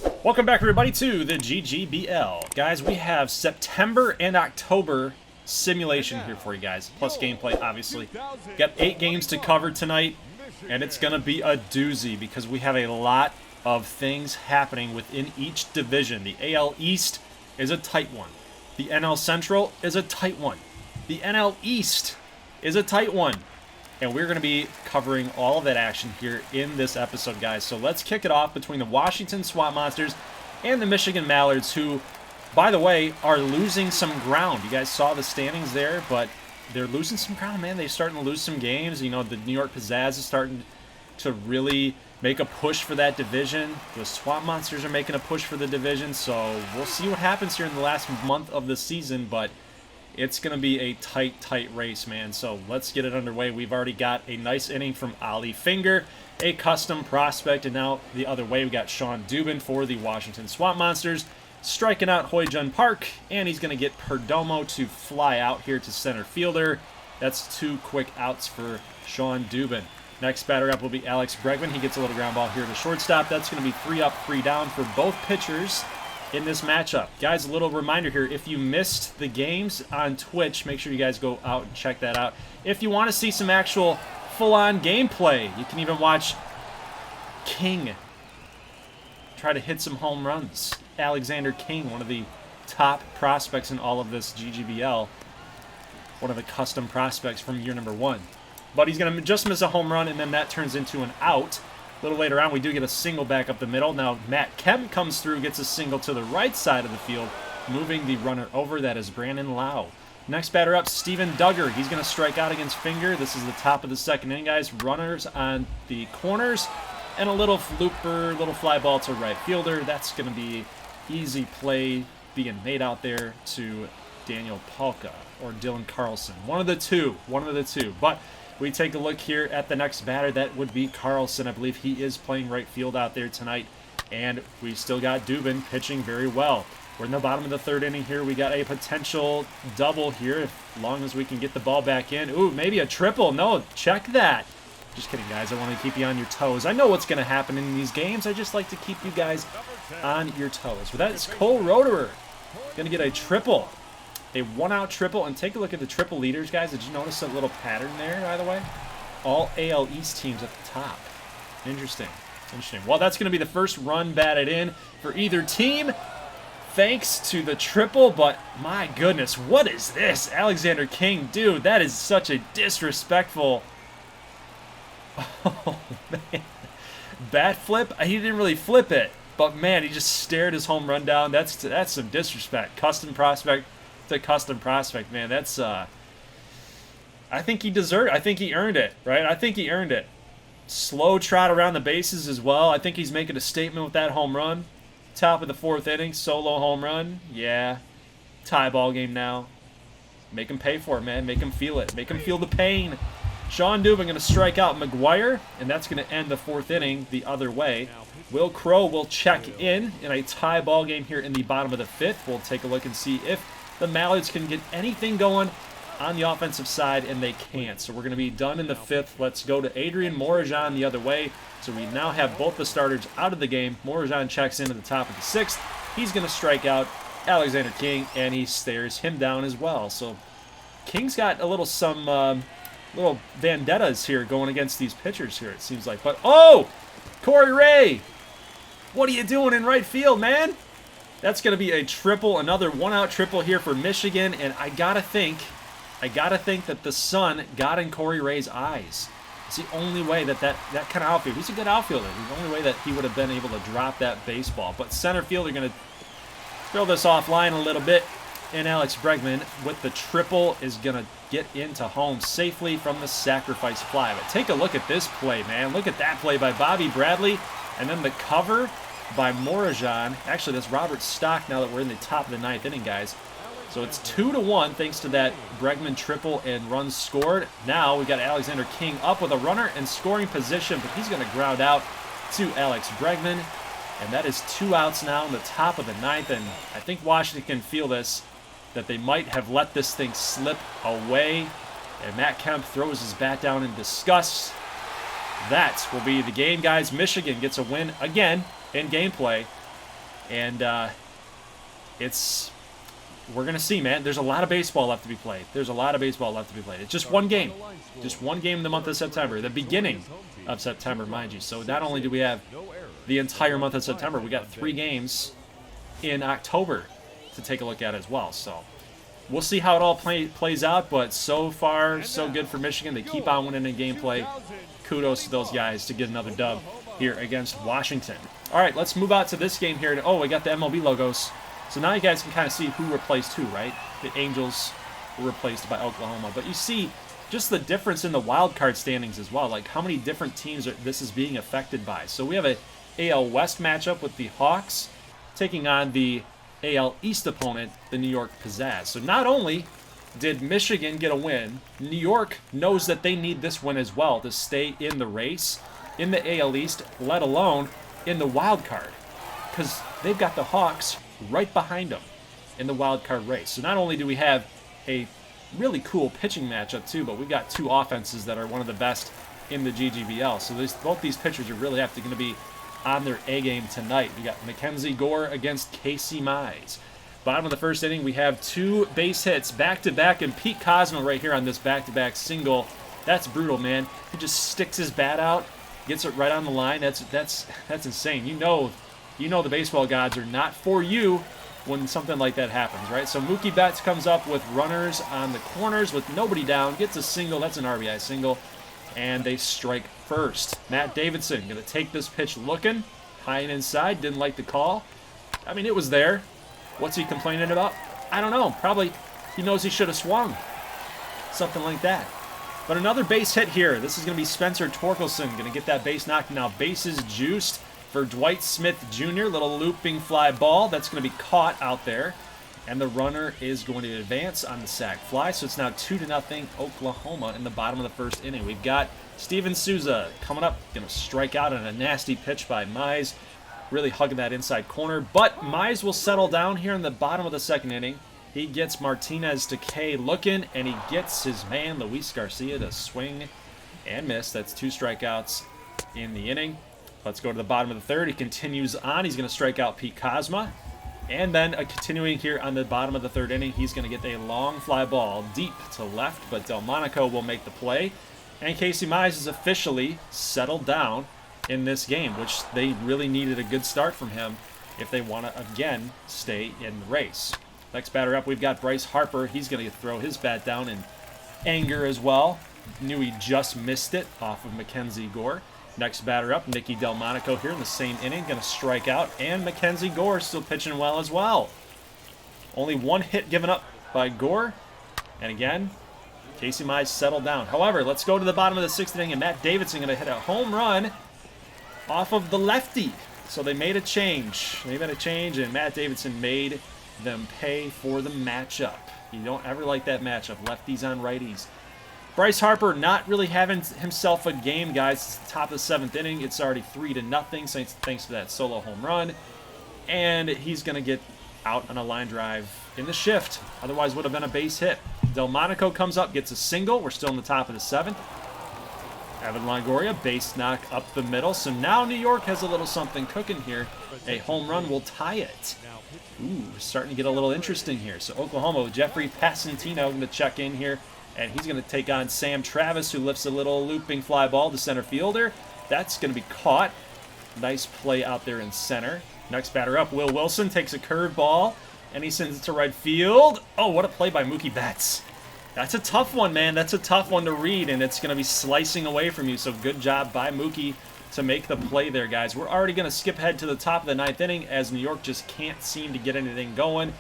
Welcome back, everybody, to the GGBL. Guys, we have September and October simulation here for you guys, plus gameplay, obviously. Got 8 games to cover tonight, and it's going to be a doozy because we have a lot of things happening within each division. The AL East is a tight one. The NL Central is a tight one. The NL East is a tight one. And we're going to be covering all of that action here in this episode, guys. So let's kick it off between the Washington Swamp Monsters and the Michigan Mallards, who, by the way, are losing some ground. You guys saw the standings there, but they're losing some ground, man. They're starting to lose some games. You know, the New York Pizzazz is starting to really make a push for that division. The Swamp Monsters are making a push for the division. So we'll see what happens here in the last month of the season, but it's going to be a tight race, man. So let's get it underway. We've already got a nice inning from Ollie Finger, a custom prospect, and now the other way we got Sean Dubin for the Washington Swamp Monsters, striking out Hoy Jun Park, and he's going to get Perdomo to fly out here to center fielder. That's 2 quick outs for Sean Dubin. Next batter up will be Alex Bregman. He gets a little ground ball here to shortstop. That's going to be 3 up, 3 down for both pitchers in this matchup. Guys, a little reminder here, if you missed the games on Twitch, make sure you guys go out and check that out. If you want to see some actual full-on gameplay, you can even watch King try to hit some home runs. Alexander King, one of the top prospects in all of this GGBL, one of the custom prospects from year number 1. But he's going to just miss a home run, and then that turns into an out. A little later on, we do get a single back up the middle. Now, Matt Kemp comes through, gets a single to the right side of the field, moving the runner over. That is Brandon Lau. Next batter up, Steven Duggar. He's going to strike out against Finger. This is the top of the second inning, guys. Runners on the corners, and a little flooper, little fly ball to right fielder. That's going to be easy play being made out there to Daniel Palka or Dylan Carlson. One of the two. But we take a look here at the next batter. That would be Carlson. I believe he is playing right field out there tonight. And we still got Dubin pitching very well. We're in the bottom of the 3rd inning here. We got a potential double here, as long as we can get the ball back in. Ooh, maybe a triple. No, check that. Just kidding, guys. I want to keep you on your toes. I know what's going to happen in these games. I just like to keep you guys on your toes. But that is Cole Roederer going to get a triple. A 1-out triple, and take a look at the triple leaders, guys. Did you notice a little pattern there, by the way? All AL East teams at the top. Interesting. Well, that's going to be the first run batted in for either team, thanks to the triple, but my goodness, what is this? Alexander King, dude, that is such a disrespectful... Oh, man. Bat flip? He didn't really flip it, but, man, he just stared his home run down. That's some disrespect. Custom prospect. The custom prospect, man. That's I think he deserved. I think he earned it, right? I think he earned it. Slow trot around the bases as well. I think he's making a statement with that home run. Top of the 4th inning, solo home run. Yeah, tie ball game now. Make him pay for it, man. Make him feel it. Make him feel the pain. Sean Dubin going to strike out McGuire, and that's going to end the 4th inning the other way. Will Crow will check in a tie ball game here in the bottom of the 5th. We'll take a look and see if the Mallards can get anything going on the offensive side, and they can't. So we're going to be done in the 5th. Let's go to Adrian Morajan the other way. So we now have both the starters out of the game. Morajan checks in at the top of the 6th. He's going to strike out Alexander King, and he stares him down as well. So King's got a little little vendettas here going against these pitchers here, it seems like. But, oh, Corey Ray, what are you doing in right field, man? That's going to be a triple, another 1-out triple here for Michigan, and I gotta think that the sun got in Corey Ray's eyes. It's the only way that kind of outfield. He's a good outfielder. It's the only way that he would have been able to drop that baseball. But center field, they're going to throw this offline a little bit, and Alex Bregman with the triple is going to get into home safely from the sacrifice fly. But take a look at this play, man. Look at that play by Bobby Bradley, and then the cover by Morajan. Actually, that's Robert Stock now that we're in the top of the 9th inning, guys. So it's 2-1 thanks to that Bregman triple and runs scored. Now we got Alexander King up with a runner in scoring position, but he's going to ground out to Alex Bregman. And that is 2 outs now in the top of the 9th. And I think Washington can feel this, that they might have let this thing slip away. And Matt Kemp throws his bat down in disgust. That will be the game, guys. Michigan gets a win again in gameplay. And we're going to see, man. There's a lot of baseball left to be played. There's a lot of baseball left to be played. It's just one game. Just one game in the month of September. The beginning of September, mind you. So not only do we have the entire month of September, we got 3 games in October to take a look at as well. So we'll see how it all plays out, but so far, so good for Michigan. They keep on winning in gameplay. Kudos to those guys to get another dub here against Washington. All right, let's move out to this game here. Oh, we got the MLB logos. So now you guys can kind of see who replaced who, right? The Angels were replaced by Oklahoma. But you see just the difference in the wild card standings as well, like how many different teams this is being affected by. So we have a AL West matchup with the Hawks taking on the AL East opponent, the New York Pizzazz. So not only did Michigan get a win, New York knows that they need this win as well to stay in the race in the AL East, let alone in the wild card, because they've got the Hawks right behind them in the wild card race. So not only do we have a really cool pitching matchup too, but we've got 2 offenses that are one of the best in the GGBL. So both these pitchers are really going to be on their A game tonight. We got Mackenzie Gore against Casey Mize. Bottom of the first inning, we have 2 base hits back-to-back, and Pete Kozma right here on this back-to-back single. That's brutal, man. He just sticks his bat out, gets it right on the line. That's insane. You know the baseball gods are not for you when something like that happens, right? So Mookie Betts comes up with runners on the corners with nobody down, gets a single. That's an RBI single, and they strike first. Matt Davidson going to take this pitch looking, high and inside, didn't like the call. I mean, it was there. What's he complaining about? I don't know. Probably he knows he should have swung. Something like that. But another base hit here. This is going to be Spencer Torkelson going to get that base knocked. Now bases juiced for Dwight Smith Jr. Little looping fly ball. That's going to be caught out there. And the runner is going to advance on the sac fly. So it's now 2-0 Oklahoma in the bottom of the first inning. We've got Steven Souza coming up. Going to strike out on a nasty pitch by Mize. Really hugging that inside corner. But Mize will settle down here in the bottom of the second inning. He gets Martinez to K looking, and he gets his man, Luis Garcia, to swing and miss. That's 2 strikeouts in the inning. Let's go to the bottom of the third. He continues on. He's going to strike out Pete Kozma. And then continuing here on the bottom of the third inning, he's going to get a long fly ball deep to left, but Delmonico will make the play. And Casey Mize is officially settled down in this game, which they really needed a good start from him if they want to, again, stay in the race. Next batter up, we've got Bryce Harper. He's going to throw his bat down in anger as well. Knew he just missed it off of Mackenzie Gore. Next batter up, Nicky Delmonico here in the same inning, going to strike out, and Mackenzie Gore still pitching well as well. Only 1 hit given up by Gore, and again, Casey Mize settled down. However, let's go to the bottom of the 6th inning, and Matt Davidson going to hit a home run off of the lefty. So they made a change. And Matt Davidson made them pay for the matchup. You don't ever like that matchup, lefties on righties. Bryce Harper not really having himself a game, guys. It's the top of the 7th inning. It's already 3-0 thanks to that solo home run. And he's going to get out on a line drive in the shift. Otherwise would have been a base hit. Delmonico comes up, gets a single. We're still in the top of the 7th. Evan Longoria, base knock up the middle. So now New York has a little something cooking here. A home run will tie it. Ooh, starting to get a little interesting here. So Oklahoma with Jeffrey Passantino going to check in here. And he's going to take on Sam Travis, who lifts a little looping fly ball to center fielder. That's going to be caught. Nice play out there in center. Next batter up, Will Wilson takes a curveball, and he sends it to right field. Oh, what a play by Mookie Betts. That's a tough one, man. That's a tough one to read, and it's going to be slicing away from you. So good job by Mookie to make the play there, guys. We're already going to skip ahead to the top of the 9th inning as New York just can't seem to get anything going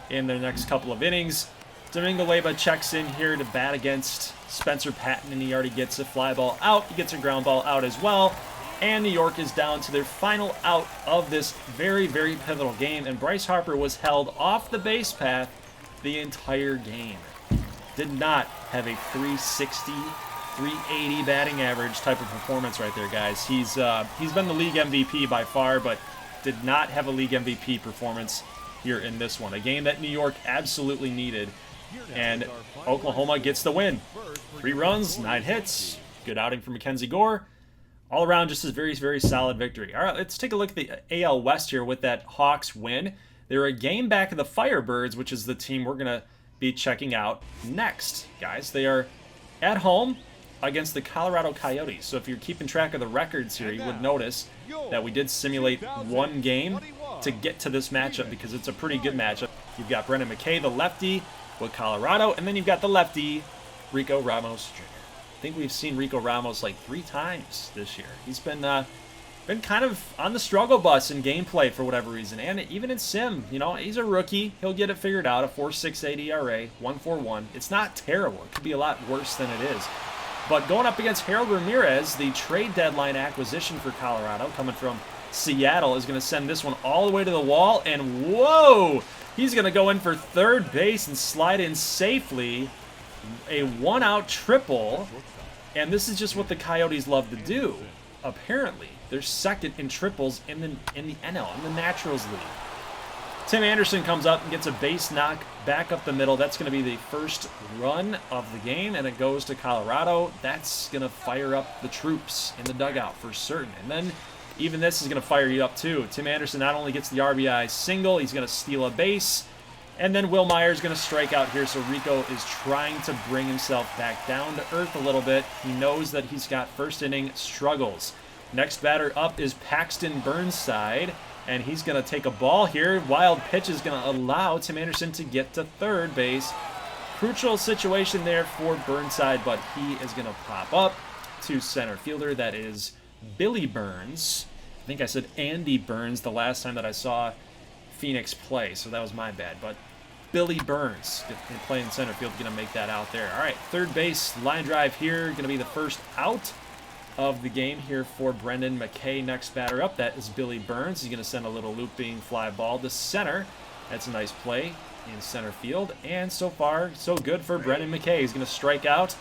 in their next couple of innings. Domingo Leyba checks in here to bat against Spencer Patton, and he already gets a fly ball out. He gets a ground ball out as well. And New York is down to their final out of this very, very pivotal game. And Bryce Harper was held off the base path the entire game. Did not have a 360, 380 batting average type of performance right there, guys. He's been the league MVP by far, but did not have a league MVP performance here in this one. A game that New York absolutely needed. And Oklahoma gets the win. 3 runs, 9 hits. Good outing for Mackenzie Gore. All around, just a very, very solid victory. All right, let's take a look at the AL West here with that Hawks win. They're a game back of the Firebirds, which is the team we're going to be checking out next, guys. They are at home against the Colorado Coyotes. So if you're keeping track of the records here, you would notice that we did simulate one game to get to this matchup because it's a pretty good matchup. You've got Brendan McKay, the lefty, with Colorado, and then you've got the lefty, Rico Ramos Jr. I think we've seen Rico Ramos like 3 times this year. He's been kind of on the struggle bus in gameplay for whatever reason, and even in sim, you know, he's a rookie. He'll get it figured out. A 4.68 ERA, 1.41. It's not terrible. It could be a lot worse than it is. But going up against Harold Ramirez, the trade deadline acquisition for Colorado, coming from Seattle, is going to send this one all the way to the wall, and whoa! He's going to go in for third base and slide in safely. A 1-out triple, and this is just what the Coyotes love to do. Apparently, they're second in triples in the NL, in the Naturals League. Tim Anderson comes up and gets a base knock back up the middle. That's going to be the first run of the game, and it goes to Colorado. That's going to fire up the troops in the dugout for certain. And then even this is going to fire you up too. Tim Anderson not only gets the RBI single, he's going to steal a base. And then Will Myers going to strike out here, so Rico is trying to bring himself back down to earth a little bit. He knows that he's got first inning struggles. Next batter up is Paxton Burnside, and he's going to take a ball here. Wild pitch is going to allow Tim Anderson to get to third base. Crucial situation there for Burnside, but he is going to pop up to center fielder. That is Billy Burns. I think I said Andy Burns the last time that I saw Phoenix play, so that was my bad. But Billy Burns playing center field, going to make that out there. All right, third base line drive here, going to be the first out of the game here for Brendan McKay. Next batter up, that is Billy Burns. He's going to send a little looping fly ball to center. That's a nice play in center field, and so far so good for Brendan McKay. He's going to strike out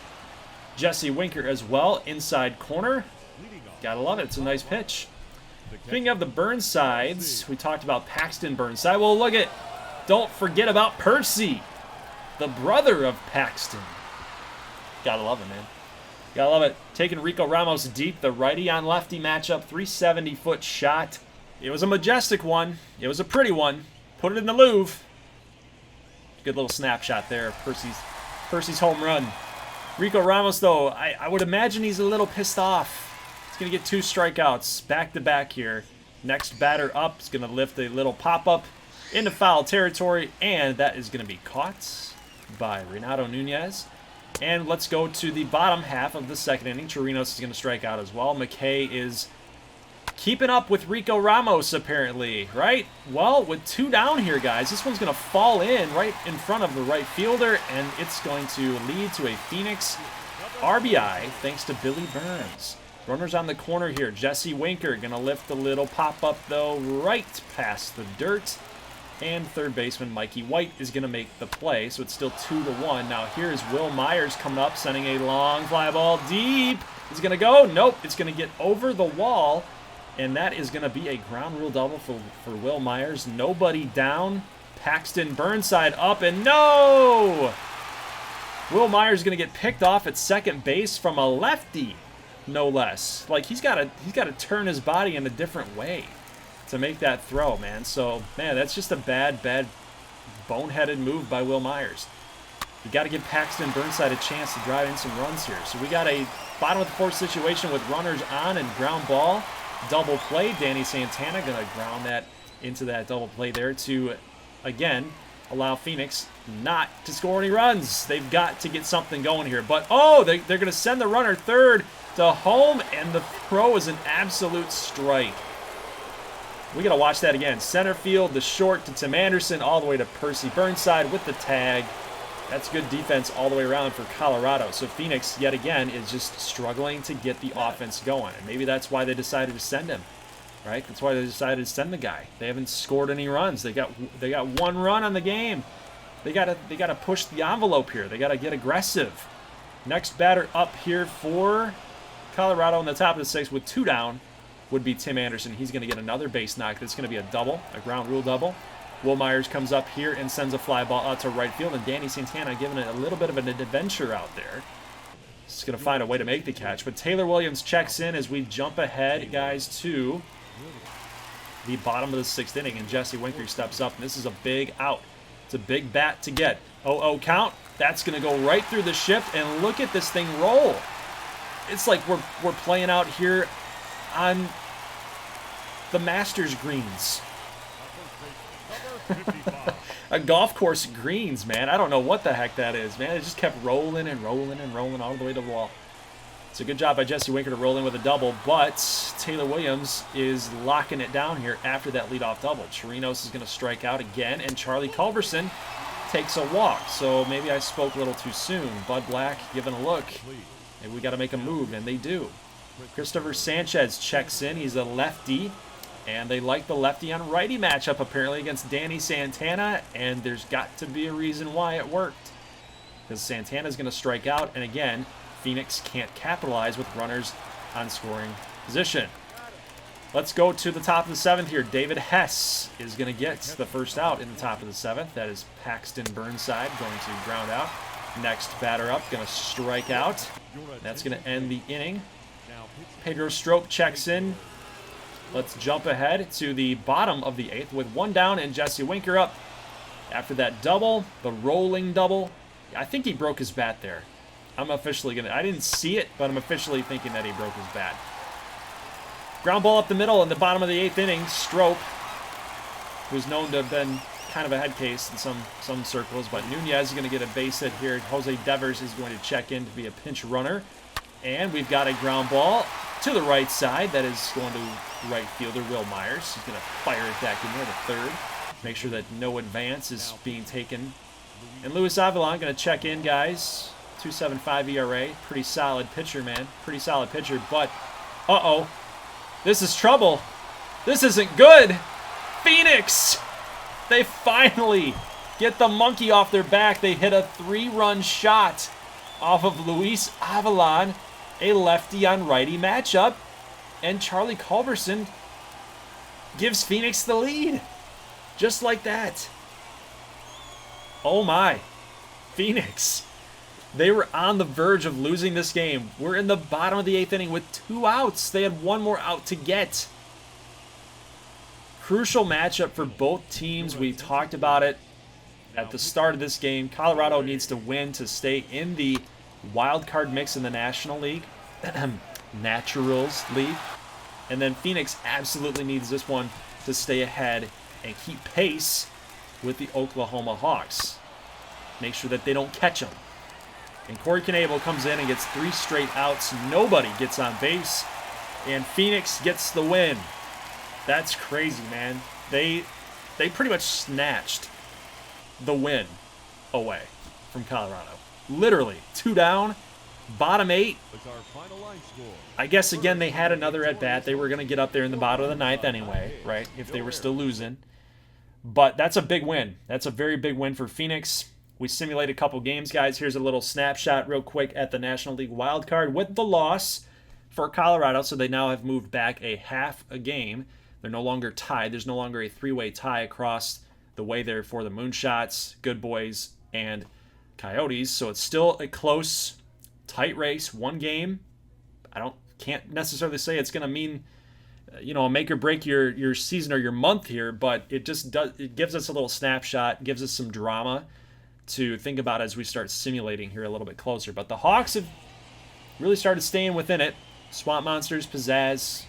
Jesse Winker as well, inside corner. Gotta love it. It's a nice pitch. Speaking of the Burnsides, we talked about Paxton Burnside. Well, look at, don't forget about Percy, the brother of Paxton. Gotta love it, man. Gotta love it. Taking Rico Ramos deep, the righty on lefty matchup, 370-foot shot. It was a majestic one. It was a pretty one. Put it in the Louvre. Good little snapshot there of Percy's home run. Rico Ramos, though, I would imagine he's a little pissed off. He's going to get 2 strikeouts back-to-back here. Next batter up is going to lift a little pop-up into foul territory, and that is going to be caught by Renato Nunez. And let's go to the bottom half of the second inning. Chirinos is going to strike out as well. McKay is keeping up with Rico Ramos, apparently, right? Well, with 2 down here, guys, this one's going to fall in right in front of the right fielder, and it's going to lead to a Phoenix RBI thanks to Billy Burns. Runners on the corner here. Jesse Winker going to lift a little pop-up, though, right past the dirt. And third baseman Mikey White is going to make the play, so it's still 2-1. Now here's Will Myers coming up, sending a long fly ball deep. Is it going to go? Nope. It's going to get over the wall, and that is going to be a ground rule double for Will Myers. Nobody down. Paxton Burnside up, and no! Will Myers is going to get picked off at second base from a lefty. No less. Like, he's got to turn his body in a different way to make that throw, man. So, man, that's just a bad boneheaded move by Will Myers. You got to give Paxton Burnside a chance to drive in some runs here. So we got a bottom of the 4th situation with runners on and ground ball. Double play. Danny Santana going to ground that into that double play there to, again, allow Phoenix not to score any runs. They've got to get something going here. But, oh, they're going to send the runner third to home, and the throw is an absolute strike. We got to watch that again. Center field, the short to Tim Anderson, all the way to Percy Burnside with the tag. That's good defense all the way around for Colorado. So Phoenix, yet again, is just struggling to get the offense going. And maybe that's why they decided to send him, right? That's why they decided to send the guy. They haven't scored any runs. They got 1 run on the game. They gotta push the envelope here. They gotta get aggressive. Next batter up here for Colorado on the top of the 6th with 2 down would be Tim Anderson. He's going to get another base knock. That's going to be a double, a ground rule double. Will Myers comes up here and sends a fly ball out to right field, and Danny Santana giving it a little bit of an adventure out there. He's going to find a way to make the catch. But Taylor Williams checks in as we jump ahead, guys, to the bottom of the 6th inning. And Jesse Winker steps up. And this is a big out. It's a big bat to get. 0-0 count. That's going to go right through the shift. And look at this thing roll. It's like we're playing out here on the Masters greens. A golf course greens, man. I don't know what the heck that is, man. It just kept rolling and rolling and rolling all the way to the wall. It's a good job by Jesse Winker to roll in with a double, but Taylor Williams is locking it down here after that leadoff double. Chirinos is going to strike out again, and Charlie Culberson takes a walk. So maybe I spoke a little too soon. Bud Black giving a look. Maybe we got to make a move, and they do. Christopher Sanchez checks in. He's a lefty. And they like the lefty on righty matchup apparently against Danny Santana, and there's got to be a reason why it worked. Because Santana's going to strike out, and again, Phoenix can't capitalize with runners on scoring position. Let's go to the top of the 7th here. David Hess is going to get the first out in the top of the 7th. That is Paxton Burnside going to ground out. Next batter up, going to strike out. That's going to end the inning. Pedro Strop checks in. Let's jump ahead to the bottom of the 8th with 1 down and Jesse Winker up. After that double, the rolling double, I think he broke his bat there. I'm officially going to, I didn't see it, but I'm officially thinking that he broke his bat. Ground ball up the middle in the bottom of the 8th inning. Strop, who's known to have been kind of a head case in some circles, but Nunez is going to get a base hit here. Jose Devers is going to check in to be a pinch runner. And we've got a ground ball to the right side. That is going to right fielder Will Myers. He's going to fire it back in there to third. Make sure that no advance is being taken. And Luis Avilan going to check in, guys. 2.75 ERA. Pretty solid pitcher, man. Pretty solid pitcher. But, uh-oh. This is trouble. This isn't good. Phoenix! They finally get the monkey off their back. They hit a 3-run shot off of Luis Avilan. A lefty on righty matchup, and Charlie Culberson gives Phoenix the lead. Just like that. Oh my. Phoenix. They were on the verge of losing this game. We're in the bottom of the 8th inning with 2 outs. They had 1 more out to get. Crucial matchup for both teams. We talked about it at the start of this game. Colorado needs to win to stay in the wild card mix in the National League, Naturals League, and then Phoenix absolutely needs this one to stay ahead and keep pace with the Oklahoma Hawks. Make sure that they don't catch them. And Corey Knebel comes in and gets 3 straight outs. Nobody gets on base, and Phoenix gets the win. That's crazy, man. They pretty much snatched the win away from Colorado. Literally, 2 down, bottom 8. I guess, again, they had another at-bat. They were going to get up there in the bottom of the 9th anyway, right, if they were still losing. But that's a big win. That's a very big win for Phoenix. We simulated a couple games, guys. Here's a little snapshot real quick at the National League wildcard with the loss for Colorado. So they now have moved back a half a game. They're no longer tied. There's no longer a 3-way tie across the way there for the Moonshots, Good Boys, and Coyotes. So it's still a close, tight race, 1 game. Can't necessarily say it's going to mean, make or break your season or your month here, but it gives us a little snapshot, gives us some drama to think about as we start simulating here a little bit closer. But the Hawks have really started staying within it. Swamp Monsters, Pizzazz,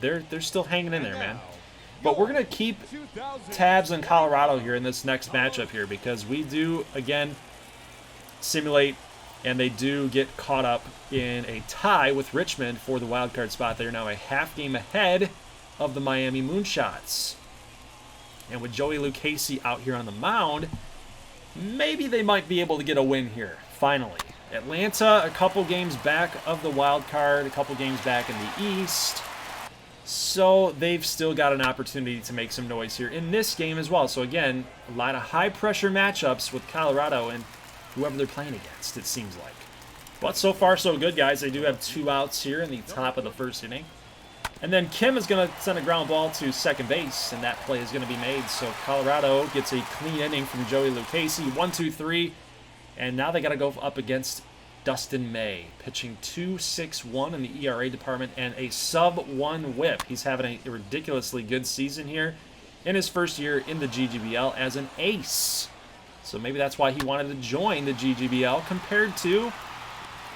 they're still hanging in there, man. But we're going to keep tabs on Colorado here in this next matchup here, because we do, again, simulate, and they do get caught up in a tie with Richmond for the wild card spot. They're now a half game ahead of the Miami Moonshots. And with Joey Lucchesi out here on the mound, maybe they might be able to get a win here, finally. Atlanta, a couple games back of the wild card, a couple games back in the East. So they've still got an opportunity to make some noise here in this game as well. So again, a lot of high-pressure matchups with Colorado and whoever they're playing against, it seems like. But so far, so good, guys. They do have 2 outs here in the top of the 1st inning. And then Kim is going to send a ground ball to second base, and that play is going to be made. So Colorado gets a clean inning from Joey Lucchesi, 1-2-3. And now they got to go up against Dustin May, pitching 2.61 in the ERA department and a sub-1 whip. He's having a ridiculously good season here in his first year in the GGBL as an ace. So maybe that's why he wanted to join the GGBL compared to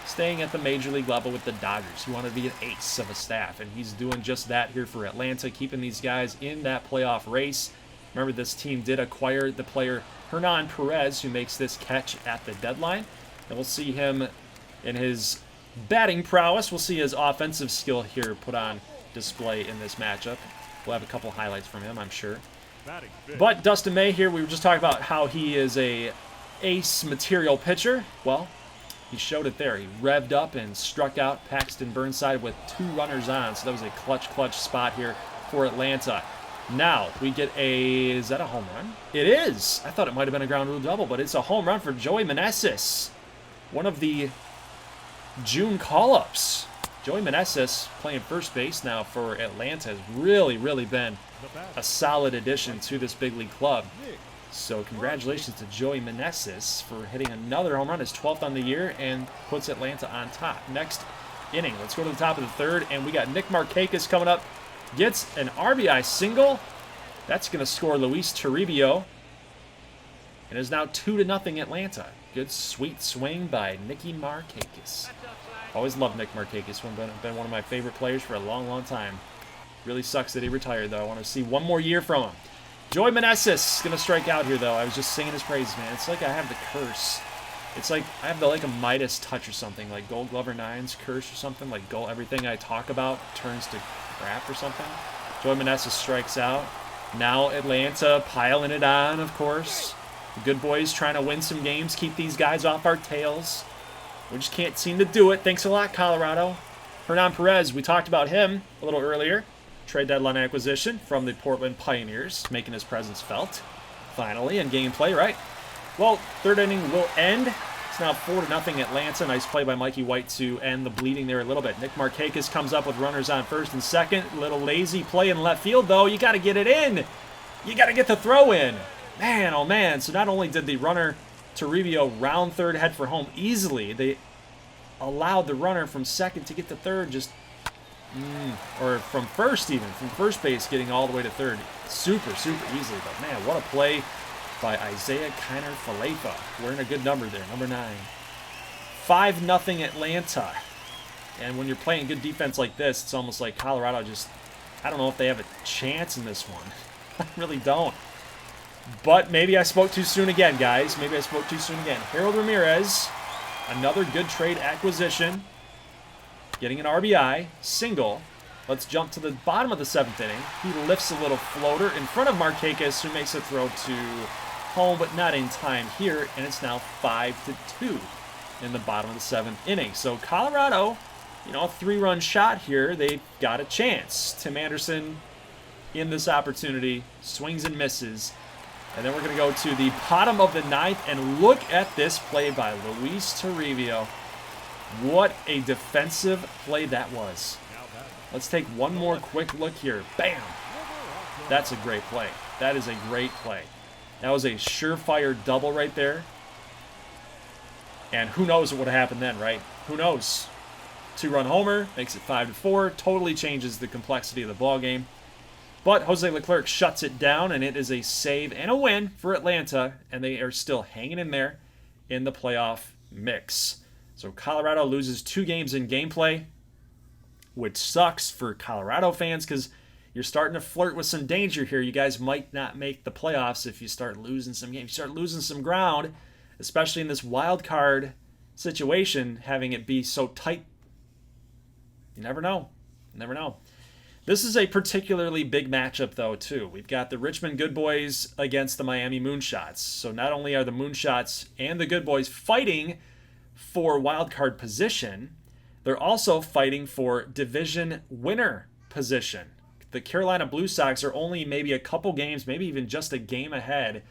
staying at the major league level with the Dodgers. He wanted to be an ace of a staff, and he's doing just that here for Atlanta, keeping these guys in that playoff race. Remember, this team did acquire the player Hernan Perez, who makes this catch at the deadline. And we'll see him in his batting prowess. We'll see his offensive skill here put on display in this matchup. We'll have a couple highlights from him, I'm sure. But Dustin May here, we were just talking about how he is a ace material pitcher. Well, he showed it there. He revved up and struck out Paxton Burnside with 2 runners on. So that was a clutch spot here for Atlanta. Now, we get a... is that a home run? It is! I thought it might have been a ground rule double, but it's a home run for Joey Meneses. One of the June call-ups. Joey Meneses, playing first base now for Atlanta, has really been a solid addition to this big league club. So congratulations to Joey Meneses for hitting another home run, his 12th on the year, and puts Atlanta on top. Next inning, let's go to the top of the third, and we got Nick Markakis coming up. Gets an RBI single. That's going to score Luis Toribio. And is now 2-0 Atlanta. Good sweet swing by Nicky Markakis. Always loved Nick Markakis. Been one of my favorite players for a long time. Really sucks that he retired, though. I want to see one more year from him. Joey Meneses going to strike out here, though. I was just singing his praises, man. It's like I have the curse. It's like I have like a Midas touch or something, like Goldglover 9's curse or something. Like everything I talk about turns to crap or something. Joey Meneses strikes out. Now Atlanta piling it on, of course. The good boys trying to win some games, keep these guys off our tails. We just can't seem to do it. Thanks a lot, Colorado. Hernan Perez, we talked about him a little earlier. Trade deadline acquisition from the Portland Pioneers, making his presence felt. Finally, in gameplay, right? Well, third inning will end. It's now 4-0 Atlanta. Nice play by Mikey White to end the bleeding there a little bit. Nick Markakis comes up with runners on first and second. A little lazy play in left field, though. You got to get it in. You got to get the throw in. Man, oh man. So not only did the runner Toribio round third, head for home easily, they allowed the runner from second to get to third just... or from first even, from first base getting all the way to third. Super easily, but man, what a play by Isaiah Kiner Falefa. Wearing a good number there, number 9. 5-0 Atlanta. And when you're playing good defense like this, it's almost like Colorado just, I don't know if they have a chance in this one. I really don't. But maybe I spoke too soon again, guys. Maybe I spoke too soon again. Harold Ramirez, another good trade acquisition. Getting an RBI, single. Let's jump to the bottom of the 7th inning. He lifts a little floater in front of Markakis, who makes a throw to home, but not in time here. And it's now 5-2 in the bottom of the 7th inning. So Colorado, you know, a 3-run shot here. They've got a chance. Tim Anderson in this opportunity, swings and misses. And then we're going to go to the bottom of the 9th, and look at this play by Luis Toribio. What a defensive play that was. Let's take one more quick look here. Bam! That's a great play. That is a great play. That was a surefire double right there. And who knows what would have happened then, right? Who knows? 2-run homer, makes it 5-4, totally changes the complexity of the ball game. But Jose Leclerc shuts it down, and it is a save and a win for Atlanta, and they are still hanging in there in the playoff mix. So Colorado loses 2 games in gameplay, which sucks for Colorado fans because you're starting to flirt with some danger here. You guys might not make the playoffs if you start losing some games. You start losing some ground, especially in this wild card situation, having it be so tight. You never know. You never know. This is a particularly big matchup, though, too. We've got the Richmond Good Boys against the Miami Moonshots. So not only are the Moonshots and the Good Boys fighting for wild card position, they're also fighting for division winner position. The Carolina Blue Sox are only maybe a couple games, maybe even just a game ahead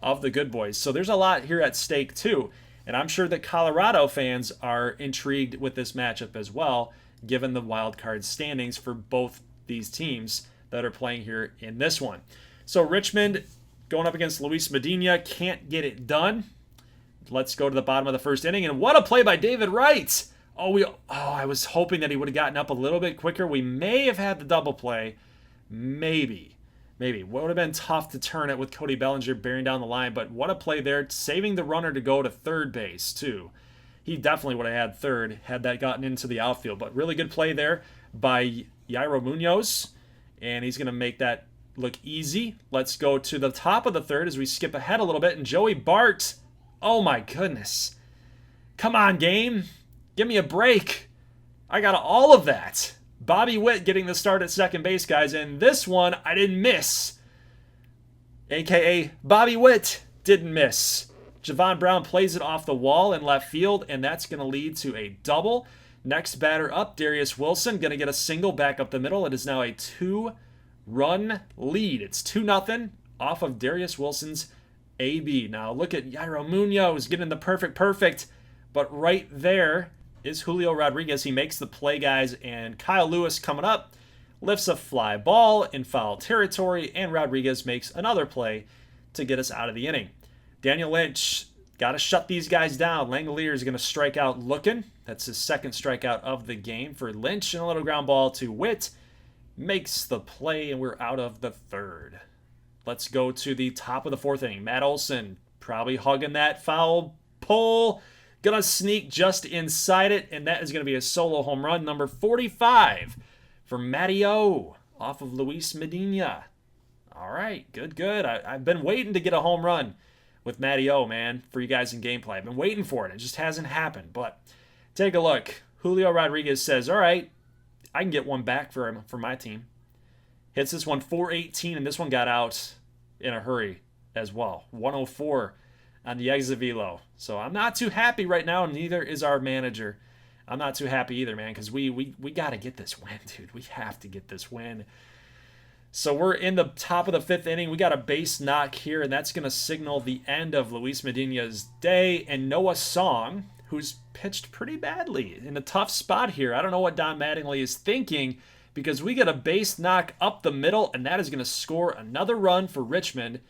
of the Good Boys. So there's a lot here at stake, too. And I'm sure that Colorado fans are intrigued with this matchup as well, given the wild card standings for both these teams that are playing here in this one. So Richmond going up against Luis Medina, can't get it done. Let's go to the bottom of the first inning, and what a play by David Wright. I was hoping that he would have gotten up a little bit quicker. We may have had the double play. Maybe. Would have been tough to turn it with Cody Bellinger bearing down the line, but what a play there, saving the runner to go to third base, too. He definitely would have had third had that gotten into the outfield, but really good play there by Yairo Munoz, and he's going to make that look easy. Let's go to the top of the third as we skip ahead a little bit, and Joey Bart, oh my goodness. Come on, game. Give me a break. I got all of that. Bobby Witt getting the start at second base, guys, and this one I didn't miss. AKA Bobby Witt didn't miss. Javon Brown plays it off the wall in left field, and that's going to lead to a double. Next batter up, Darius Wilson, going to get a single back up the middle. It is now a 2-run lead. It's 2-0 off of Darius Wilson's AB. Now look at Yairo Munoz getting the perfect, but right there is Julio Rodriguez. He makes the play, guys, and Kyle Lewis coming up lifts a fly ball in foul territory, and Rodriguez makes another play to get us out of the inning. Daniel Lynch, got to shut these guys down. Langolier is going to strike out looking. That's his second strikeout of the game for Lynch, and a little ground ball to Witt. Makes the play, and we're out of the third. Let's go to the top of the fourth inning. Matt Olson probably hugging that foul pole. Gonna sneak just inside it, and that is going to be a solo home run, number 45 for Matty O off of Luis Medina. All right, good. I've been waiting to get a home run with Matty O, man, for you guys in gameplay. I've been waiting for it. It just hasn't happened, but take a look. Julio Rodriguez says, all right, I can get one back for my team. Hits this one 418, and this one got out in a hurry as well. 104 on the exit velo. So I'm not too happy right now, and neither is our manager. I'm not too happy either, man, because we got to get this win, dude. We have to get this win. So we're in the top of the fifth inning. We got a base knock here, and that's going to signal the end of Luis Medina's day. And Noah Song, who's pitched pretty badly in a tough spot here. I don't know what Don Mattingly is thinking, because we get a base knock up the middle, and that is going to score another run for Richmond.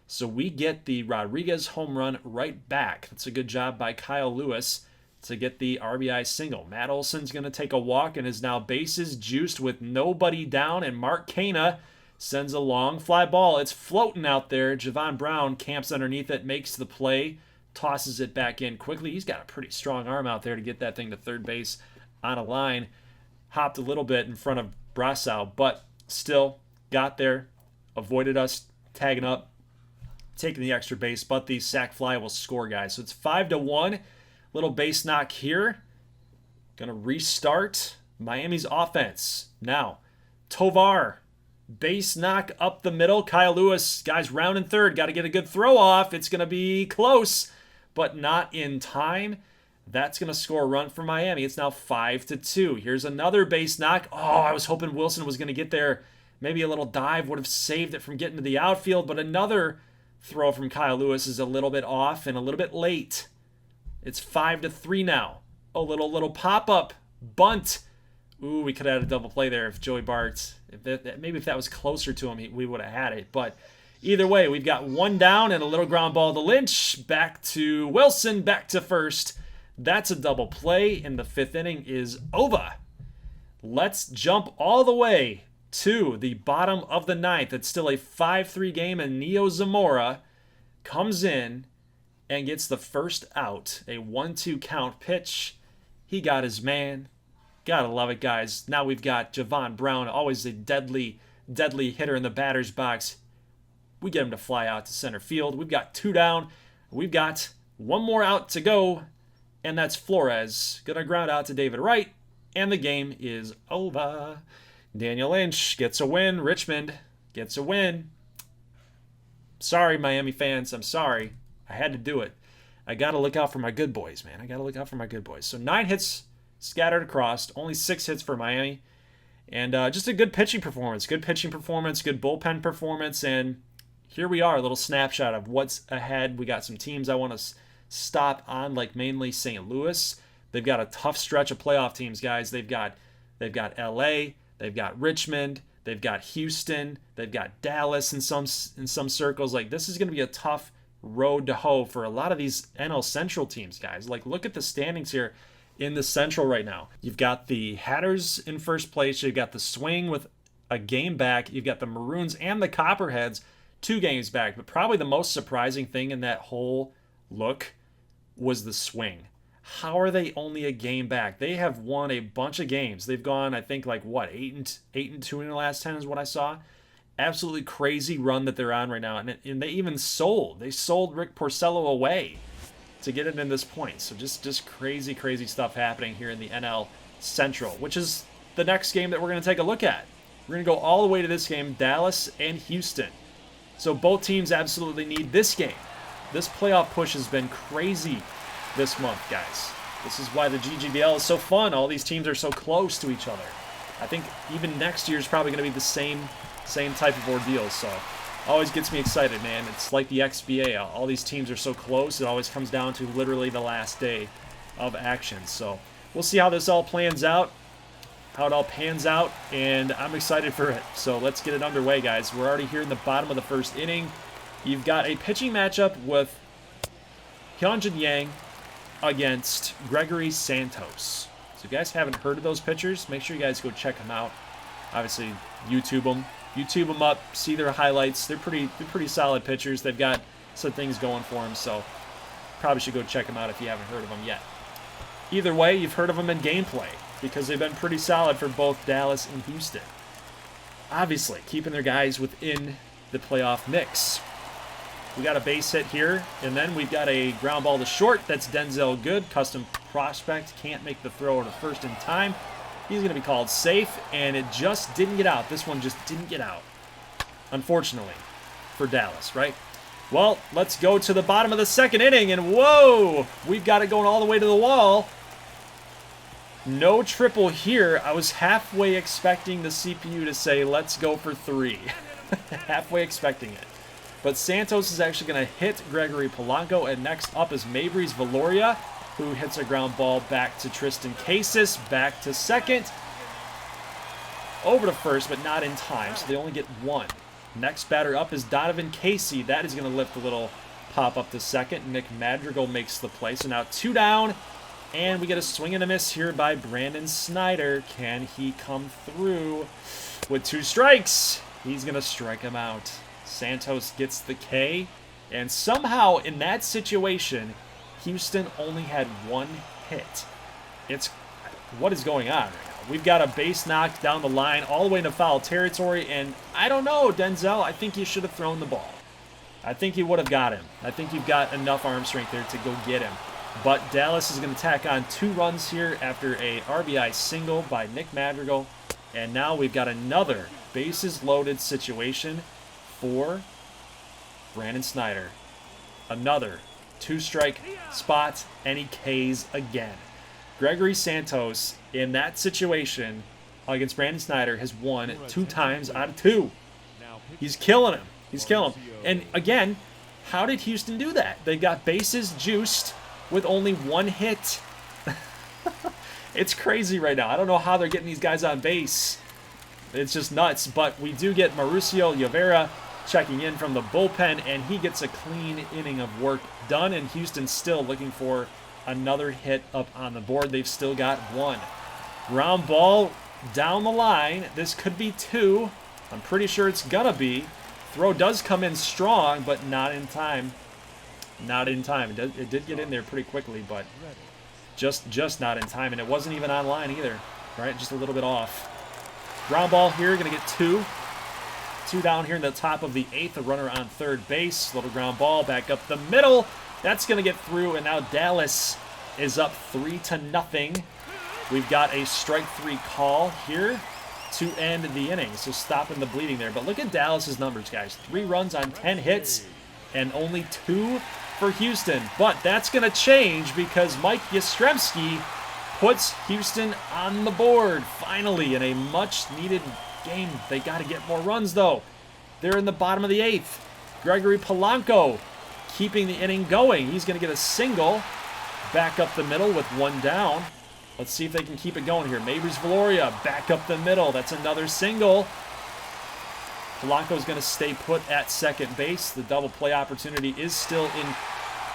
So we get the Rodriguez home run right back. That's a good job by Kyle Lewis to get the RBI single. Matt Olson's going to take a walk and is now bases juiced with nobody down, and Mark Cana sends a long fly ball. It's floating out there. Javon Brown camps underneath it, makes the play, tosses it back in quickly. He's got a pretty strong arm out there to get that thing to third base on a line. Hopped a little bit in front of Brassow, but still got there, avoided us tagging up, taking the extra base, but the sac fly will score, guys. So it's 5-1. Little base knock here. Gonna restart Miami's offense. Now, Tovar, base knock up the middle. Kyle Lewis, guys, rounding third. Got to get a good throw off. It's gonna be close, but not in time. That's gonna score a run for Miami. It's now 5-2. Here's another base knock. Oh, I was hoping Wilson was gonna get there. Maybe a little dive would have saved it from getting to the outfield, but another throw from Kyle Lewis is a little bit off and a little bit late. It's 5-3 now. A little pop-up bunt. Ooh, we could have had a double play there if Joey Bart, maybe if that was closer to him, we would have had it. But either way, we've got one down and a little ground ball to Lynch. Back to Wilson, back to first. That's a double play, and the fifth inning is over. Let's jump all the way to the bottom of the ninth. It's still a 5-3 game, and Neo Zamora comes in and gets the first out. A 1-2 count pitch. He got his man. Gotta love it, guys. Now we've got Javon Brown, always a deadly hitter in the batter's box. We get him to fly out to center field. We've got two down. We've got one more out to go, and that's Flores. Gonna ground out to David Wright, and the game is over. Daniel Lynch gets a win. Richmond gets a win. Sorry, Miami fans. I'm sorry. I had to do it. I got to look out for my good boys, man. I got to look out for my good boys. So 9 hits scattered across. Only 6 hits for Miami. And just a good pitching performance. Good pitching performance. Good bullpen performance. And here we are. A little snapshot of what's ahead. We got some teams I want to stop on, like mainly St. Louis. They've got a tough stretch of playoff teams, guys. They've got L.A., they've got Richmond, they've got Houston, they've got Dallas in some circles. Like, this is going to be a tough road to hoe for a lot of these NL Central teams, guys. Like, look at the standings here in the Central right now. You've got the Hatters in first place. You've got the Swing with a game back. You've got the Maroons and the Copperheads 2 games back. But probably the most surprising thing in that whole look was the Swing. How are they only a game back? They have won a bunch of games. They've gone, I think, like, what, 8-2 in the last 10 is what I saw. Absolutely crazy run that they're on right now. And they even sold. They sold Rick Porcello away to get it in this point. So just crazy, crazy stuff happening here in the NL Central, which is the next game that we're going to take a look at. We're going to go all the way to this game, Dallas and Houston. So both teams absolutely need this game. This playoff push has been crazy this month, guys. This is why the GGBL is so fun. All these teams are so close to each other. I think even next year is probably going to be the same type of ordeal. So always gets me excited, man. It's like the XBA. All these teams are so close. It always comes down to literally the last day of action. So we'll see how this all plans out, how it all pans out, and I'm excited for it. So let's get it underway, guys. We're already here in the bottom of the first inning. You've got a pitching matchup with Hyunjin Yang against Gregory Santos. So if you guys haven't heard of those pitchers, make sure you guys go check them out. Obviously, YouTube them up, see their highlights. They're pretty solid pitchers. They've got some things going for them, so probably should go check them out if you haven't heard of them yet. Either way, you've heard of them in gameplay because they've been pretty solid for both Dallas and Houston. Obviously, keeping their guys within the playoff mix. We got a base hit here, and then we've got a ground ball to short. That's Denzel Good, custom prospect. Can't make the throw to first in time. He's going to be called safe, and it just didn't get out. This one just didn't get out, unfortunately, for Dallas, right? Well, let's go to the bottom of the second inning, and whoa! We've got it going all the way to the wall. No triple here. I was halfway expecting the CPU to say, let's go for 3. Halfway expecting it. But Santos is actually going to hit Gregory Polanco, and next up is Mabrys Valoria, who hits a ground ball back to Tristan Casas, back to second, over to first, but not in time, so they only get 1. Next batter up is Donovan Casey. That is going to lift a little pop up to second. Nick Madrigal makes the play, so now 2 down, and we get a swing and a miss here by Brandon Snyder. Can he come through with 2 strikes? He's going to strike him out. Santos gets the K, and somehow in that situation, Houston only had 1 hit. What is going on right now? We've got a base knocked down the line all the way into foul territory, and I don't know, Denzel, I think you should have thrown the ball. I think you would have got him. I think you've got enough arm strength there to go get him. But Dallas is going to tack on 2 runs here after a RBI single by Nick Madrigal, and now we've got another bases loaded situation for Brandon Snyder. Another 2-strike spot, and he Ks again. Gregory Santos, in that situation against Brandon Snyder, has won 2 times out of 2. He's killing him. He's killing him. And again, how did Houston do that? They got bases juiced with only 1 hit. It's crazy right now. I don't know how they're getting these guys on base. It's just nuts. But we do get Mauricio Llovera checking in from the bullpen, and he gets a clean inning of work done, and Houston's still looking for another hit up on the board. They've still got 1. Ground ball down the line. This could be 2. I'm pretty sure it's gonna be. Throw does come in strong, but not in time. Not in time. It did get in there pretty quickly, but just not in time, and it wasn't even on line either, right? Just a little bit off. Ground ball here, gonna get 2. 2 down here in the top of the 8th. A runner on third base. Little ground ball back up the middle. That's going to get through, and now Dallas is up 3-0. We've got a strike 3 call here to end the inning, so stopping the bleeding there. But look at Dallas's numbers, guys. 3 runs on 10 hits and only 2 for Houston. But that's going to change because Mike Yastrzemski puts Houston on the board finally in a much-needed game. They got to get more runs, though. They're in the bottom of the 8th. Gregory Polanco keeping the inning going. He's going to get a single back up the middle with 1 down. Let's see if they can keep it going here. Mabrys Valoria back up the middle. That's another single. Polanco's going to stay put at second base. The double play opportunity is still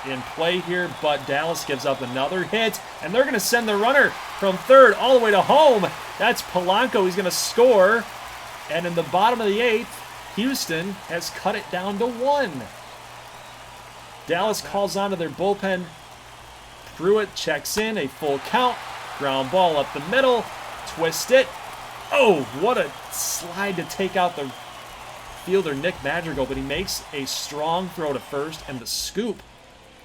in play here, but Dallas gives up another hit, and they're going to send the runner from third all the way to home. That's Polanco. He's going to score, and in the bottom of the 8th, Houston has cut it down to 1. Dallas calls onto their bullpen. Pruitt checks in, a full count. Ground ball up the middle. Twist it. Oh, what a slide to take out the fielder Nick Madrigal, but he makes a strong throw to first, and the scoop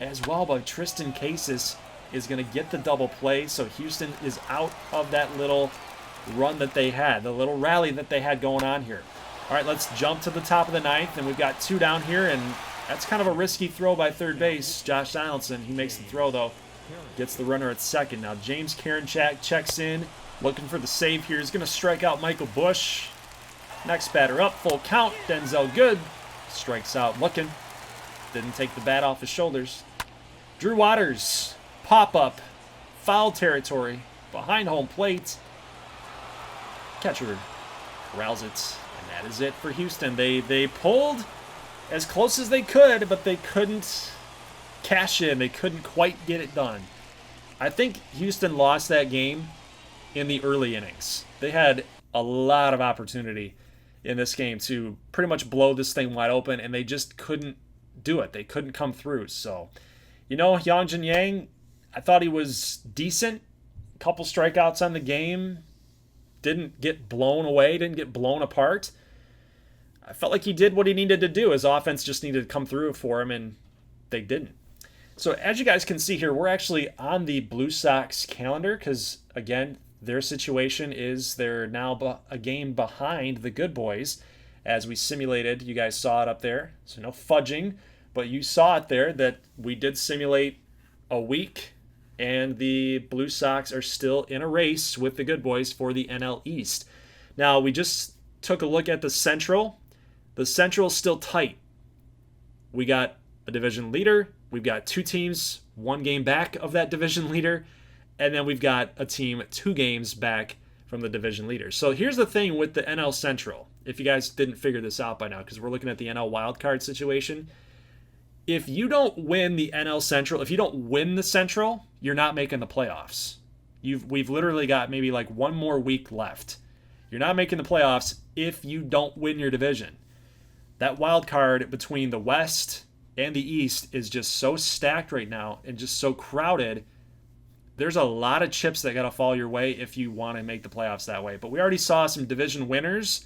as well by Tristan Casas is going to get the double play, so Houston is out of that little run that they had, the little rally that they had going on here. All right, let's jump to the top of the 9th, and we've got 2 down here, and that's kind of a risky throw by third base. Josh Donaldson, he makes the throw, though. Gets the runner at second. Now James Karinchak checks in, looking for the save here. He's going to strike out Michael Bush. Next batter up, full count. Denzel Good strikes out looking. Didn't take the bat off his shoulders. Drew Waters, pop-up, foul territory, behind home plate. Catcher corrals it, and that is it for Houston. They pulled as close as they could, but they couldn't cash in. They couldn't quite get it done. I think Houston lost that game in the early innings. They had a lot of opportunity in this game to pretty much blow this thing wide open, and they just couldn't do it. They couldn't come through. So, you know, Hyunjin Yang, I thought he was decent. A couple strikeouts on the game. Didn't get blown away, didn't get blown apart. I felt like he did what he needed to do. His offense just needed to come through for him, and they didn't. So as you guys can see here, we're actually on the Blue Sox calendar because, again, their situation is they're now a game behind the Good Boys as we simulated. You guys saw it up there. So no fudging, but you saw it there that we did simulate a week, and the Blue Sox are still in a race with the Good Boys for the NL East. Now, we just took a look at the Central. The Central is still tight. We got a division leader. We've got 2 teams, 1 game back of that division leader. And then we've got a team 2 games back from the division leader. So here's the thing with the NL Central. If you guys didn't figure this out by now, because we're looking at the NL wildcard situation. If you don't win the NL Central, if you don't win the Central, you're not making the playoffs. We've literally got maybe like 1 more week left. You're not making the playoffs if you don't win your division. That wild card between the West and the East is just so stacked right now and just so crowded. There's a lot of chips that got to fall your way if you want to make the playoffs that way. But we already saw some division winners.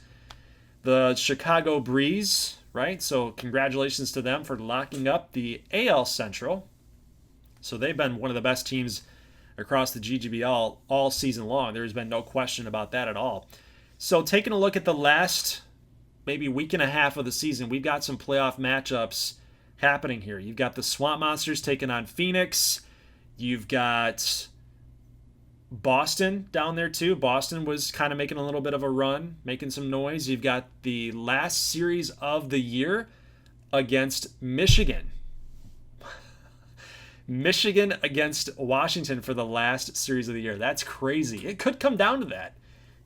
The Chicago Breeze, right? So congratulations to them for locking up the AL Central. So they've been one of the best teams across the GGBL all season long. There's been no question about that at all. So taking a look at the last maybe week and a half of the season, we've got some playoff matchups happening here. You've got the Swamp Monsters taking on Phoenix. You've got Boston down there too. Boston was kind of making a little bit of a run, making some noise. You've got the last series of the year against Michigan. Michigan against Washington for the last series of the year. That's crazy. It could come down to that.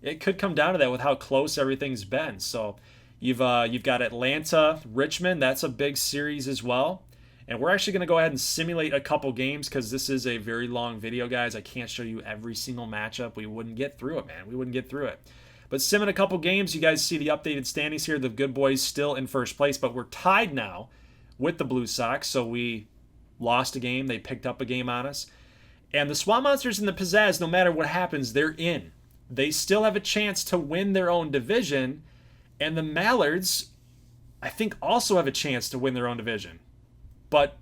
It could come down to that with how close everything's been. So you've got Atlanta, Richmond. That's a big series as well. And we're actually going to go ahead and simulate a couple games because this is a very long video, guys. I can't show you every single matchup. We wouldn't get through it, man. We wouldn't get through it. But simming a couple games, you guys see the updated standings here. The Good Boys still in first place, but we're tied now with the Blue Sox. So we lost a game. They picked up a game on us. And the Swamp Monsters and the Pizzazz, no matter what happens, they're in. They still have a chance to win their own division. And the Mallards, I think, also have a chance to win their own division. But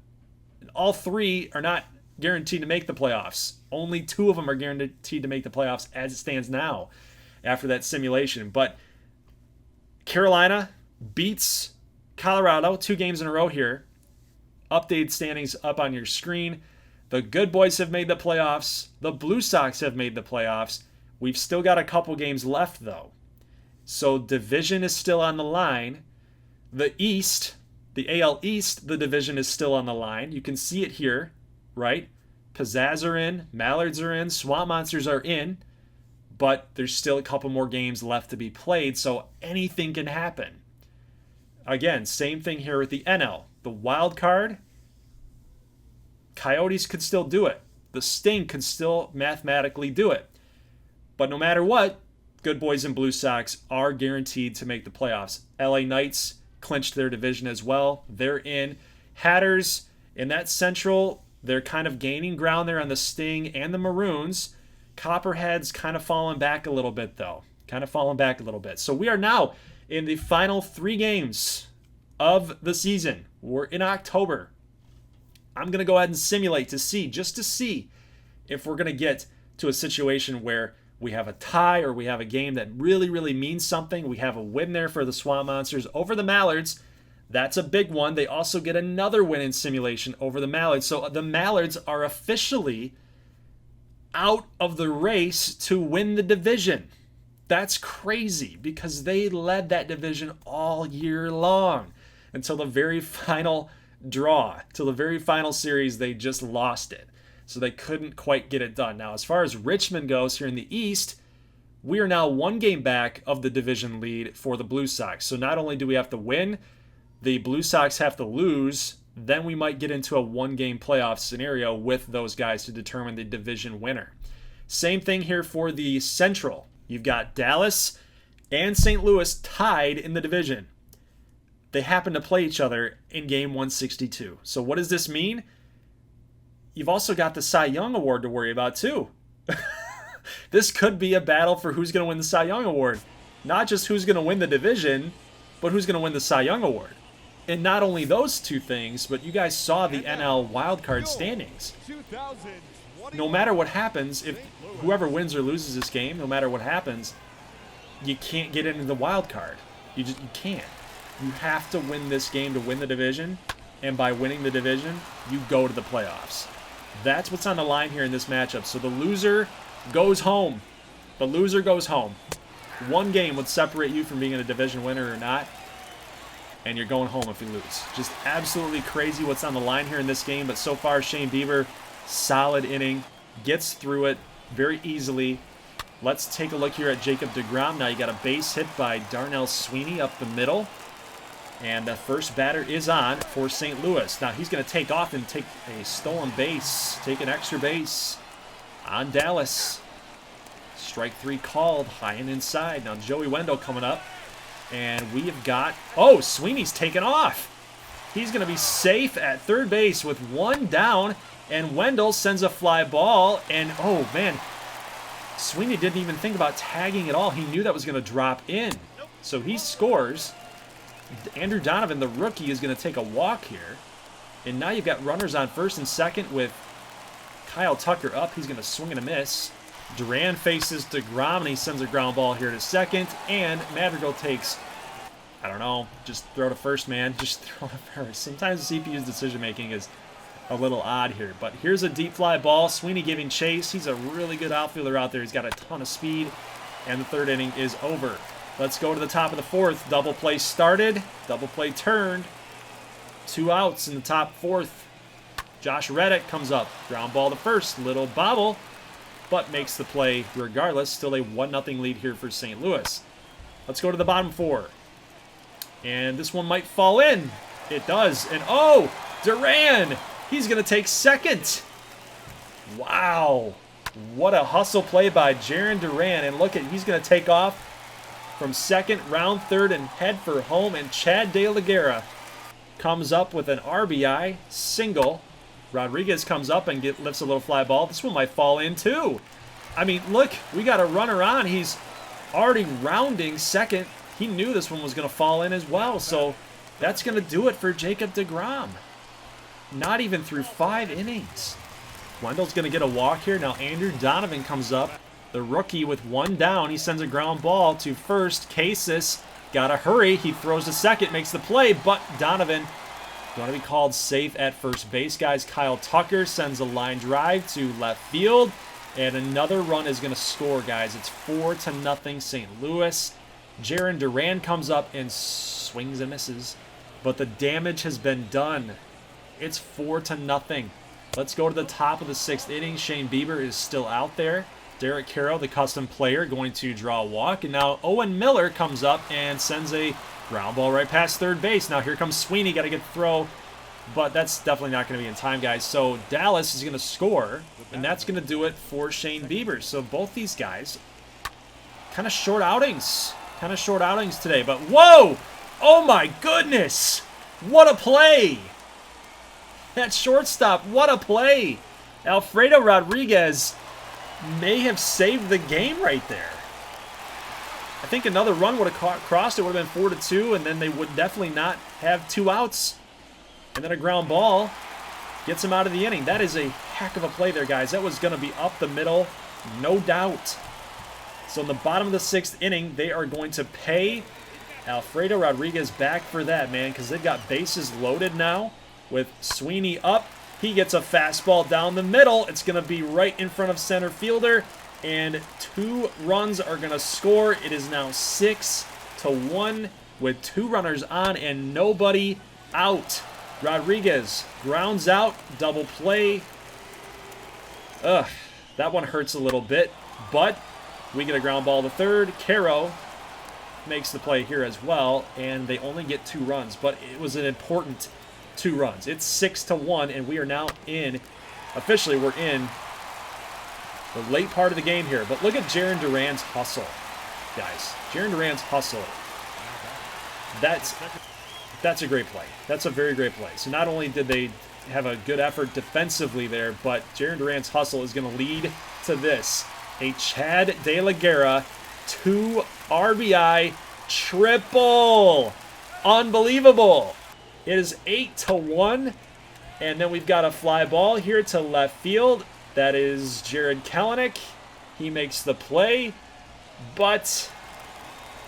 all 3 are not guaranteed to make the playoffs. Only 2 of them are guaranteed to make the playoffs as it stands now after that simulation. But Carolina beats Colorado 2 games in a row here. Updated standings up on your screen. The Good Boys have made the playoffs. The Blue Sox have made the playoffs. We've still got a couple games left, though. So division is still on the line. The East, the AL East, the division is still on the line. You can see it here, right? Pizzazz are in, Mallards are in, Swamp Monsters are in, but there's still a couple more games left to be played, so anything can happen. Again, same thing here with the NL. The wild card, Coyotes could still do it. The Sting could still mathematically do it. But no matter what, Good Boys and Blue Sox are guaranteed to make the playoffs. LA Knights clinched their division as well. They're in. Hatters in that Central, they're kind of gaining ground there on the Sting and the Maroons. Copperhead's kind of falling back a little bit, though. So we are now in the final 3 games of the season. We're in October. I'm going to go ahead and simulate just to see if we're going to get to a situation where we have a tie or we have a game that really, really means something. We have a win there for the Swamp Monsters over the Mallards. That's a big one. They also get another win in simulation over the Mallards. So the Mallards are officially out of the race to win the division. That's crazy because they led that division all year long until the very final draw, till the very final series. They just lost it. So they couldn't quite get it done. Now, as far as Richmond goes here in the East, we are now 1 game back of the division lead for the Blue Sox. So not only do we have to win, the Blue Sox have to lose, then we might get into a 1-game playoff scenario with those guys to determine the division winner. Same thing here for the Central. You've got Dallas and St. Louis tied in the division. They happen to play each other in game 162. So what does this mean? You've also got the Cy Young Award to worry about too. This could be a battle for who's going to win the Cy Young Award. Not just who's going to win the division, but who's going to win the Cy Young Award. And not only those two things, but you guys saw the NL wildcard standings. No matter what happens, if whoever wins or loses this game, no matter what happens, you can't get into the wild card. You can't. You have to win this game to win the division, and by winning the division, you go to the playoffs. That's what's on the line here in this matchup. So the loser goes home. The loser goes home. 1 game would separate you from being a division winner or not, and you're going home if you lose. Just absolutely crazy what's on the line here in this game, but so far Shane Bieber, solid inning, gets through it very easily. Let's take a look here at Jacob deGrom. Now you got a base hit by Darnell Sweeney up the middle. And the first batter is on for St. Louis. Now he's going to take off and take a stolen base, take an extra base on Dallas. Strike 3 called, high and inside. Now Joey Wendell coming up. And we have got, oh, Sweeney's taken off. He's going to be safe at third base with 1 down. And Wendell sends a fly ball. And, oh, man, Sweeney didn't even think about tagging at all. He knew that was going to drop in. So he scores. Andrew Donovan, the rookie, is going to take a walk here. And now you've got runners on first and second with Kyle Tucker up. He's going to swing and a miss. Duran faces deGrom, and he sends a ground ball here to second. And Madrigal takes, I don't know, just throw to first, man. Just throw to first. Sometimes the CPU's decision-making is a little odd here. But here's a deep fly ball. Sweeney giving chase. He's a really good outfielder out there. He's got a ton of speed. And the 3rd inning is over. Let's go to the top of the 4th. Double play started. Double play turned. 2 outs in the top 4th. Josh Reddick comes up. Ground ball to first. Little bobble. But makes the play regardless. Still a 1-0 lead here for St. Louis. Let's go to the bottom 4. And this one might fall in. It does. And oh, Duran. He's going to take second. Wow. What a hustle play by Jarren Duran. And look at, he's going to take off from second, round third, and head for home. And Chad De La Guerra comes up with an RBI single. Rodriguez comes up and lifts a little fly ball. This one might fall in too. I mean, look, we got a runner on. He's already rounding second. He knew this one was going to fall in as well. So that's going to do it for Jacob deGrom. Not even through 5 innings. Wendell's going to get a walk here. Now Andrew Donovan comes up. The rookie with 1 down. He sends a ground ball to first. Casas got to hurry. He throws to second, makes the play, but Donovan going to be called safe at first base, guys. Kyle Tucker sends a line drive to left field, and another run is going to score, guys. It's 4-0 St. Louis. Jarren Duran comes up and swings and misses, but the damage has been done. It's 4-0. Let's go to the top of the 6th inning. Shane Bieber is still out there. Derek Carroll, the custom player, going to draw a walk. And now Owen Miller comes up and sends a ground ball right past third base. Now here comes Sweeney. Got to get the throw. But that's definitely not going to be in time, guys. So Dallas is going to score. And that's going to do it for Shane Bieber. So both these guys, kind of short outings. Kind of short outings today. But whoa! Oh my goodness! What a play! That shortstop, what a play! Alfredo Rodriguez may have saved the game right there. I think another run would have crossed. It would have been 4-2, and then they would definitely not have 2 outs. And then a ground ball gets him out of the inning. That is a heck of a play there, guys. That was going to be up the middle, no doubt. So in the bottom of the 6th inning, they are going to pay Alfredo Rodriguez back for that, man, because they've got bases loaded now with Sweeney up. He gets a fastball down the middle. It's going to be right in front of center fielder, and 2 runs are going to score. It is now 6-1 with 2 runners on and nobody out. Rodriguez grounds out, double play. Ugh, that one hurts a little bit, but we get a ground ball to third. Caro makes the play here as well, and they only get 2 runs, but it was an important 2 runs. It's 6-1, and we are now officially we're in the late part of the game here. But look at Jarren Duran's hustle, guys. Jarren Duran's hustle. That's a great play. That's a very great play. So not only did they have a good effort defensively there, but Jarren Duran's hustle is going to lead to this. A Chad De La Guerra 2 RBI triple. Unbelievable. It is 8-1, and then we've got a fly ball here to left field. That is Jared Kelenic. He makes the play, but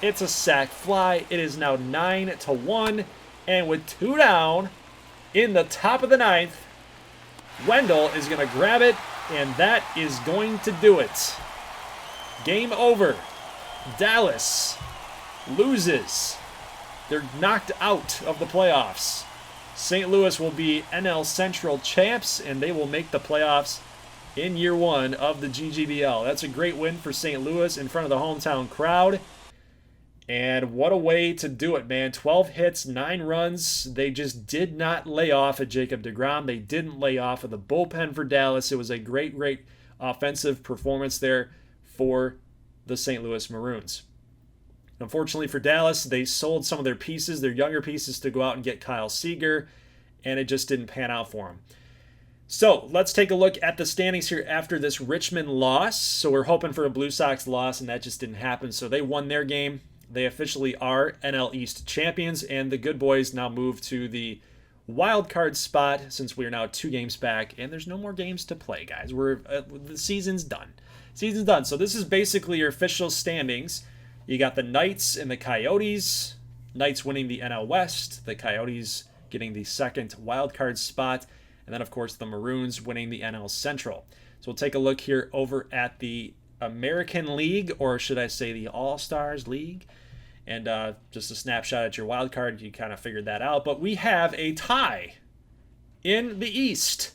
it's a sac fly. It is now 9-1, and with 2 down in the top of the 9th, Wendell is going to grab it, and that is going to do it. Game over. Dallas loses. They're knocked out of the playoffs. St. Louis will be NL Central champs, and they will make the playoffs in year 1 of the GGBL. That's a great win for St. Louis in front of the hometown crowd. And what a way to do it, man. 12 hits, 9 runs. They just did not lay off at Jacob deGrom. They didn't lay off of the bullpen for Dallas. It was a great, great offensive performance there for the St. Louis Maroons. Unfortunately for Dallas, they sold some of their pieces, their younger pieces, to go out and get Kyle Seager, and it just didn't pan out for them. So let's take a look at the standings here after this Richmond loss. So we're hoping for a Blue Sox loss, and that just didn't happen. So they won their game. They officially are NL East champions, and the good boys now move to the wild card spot since we are now 2 games back, and there's no more games to play, guys. The season's done. Season's done. So this is basically your official standings. You got the Knights and the Coyotes. Knights winning the NL West. The Coyotes getting the 2nd wild card spot. And then, of course, the Maroons winning the NL Central. So we'll take a look here over at the American League, or should I say the All-Stars League. And just a snapshot at your wild card, you kind of figured that out. But we have a tie in the East.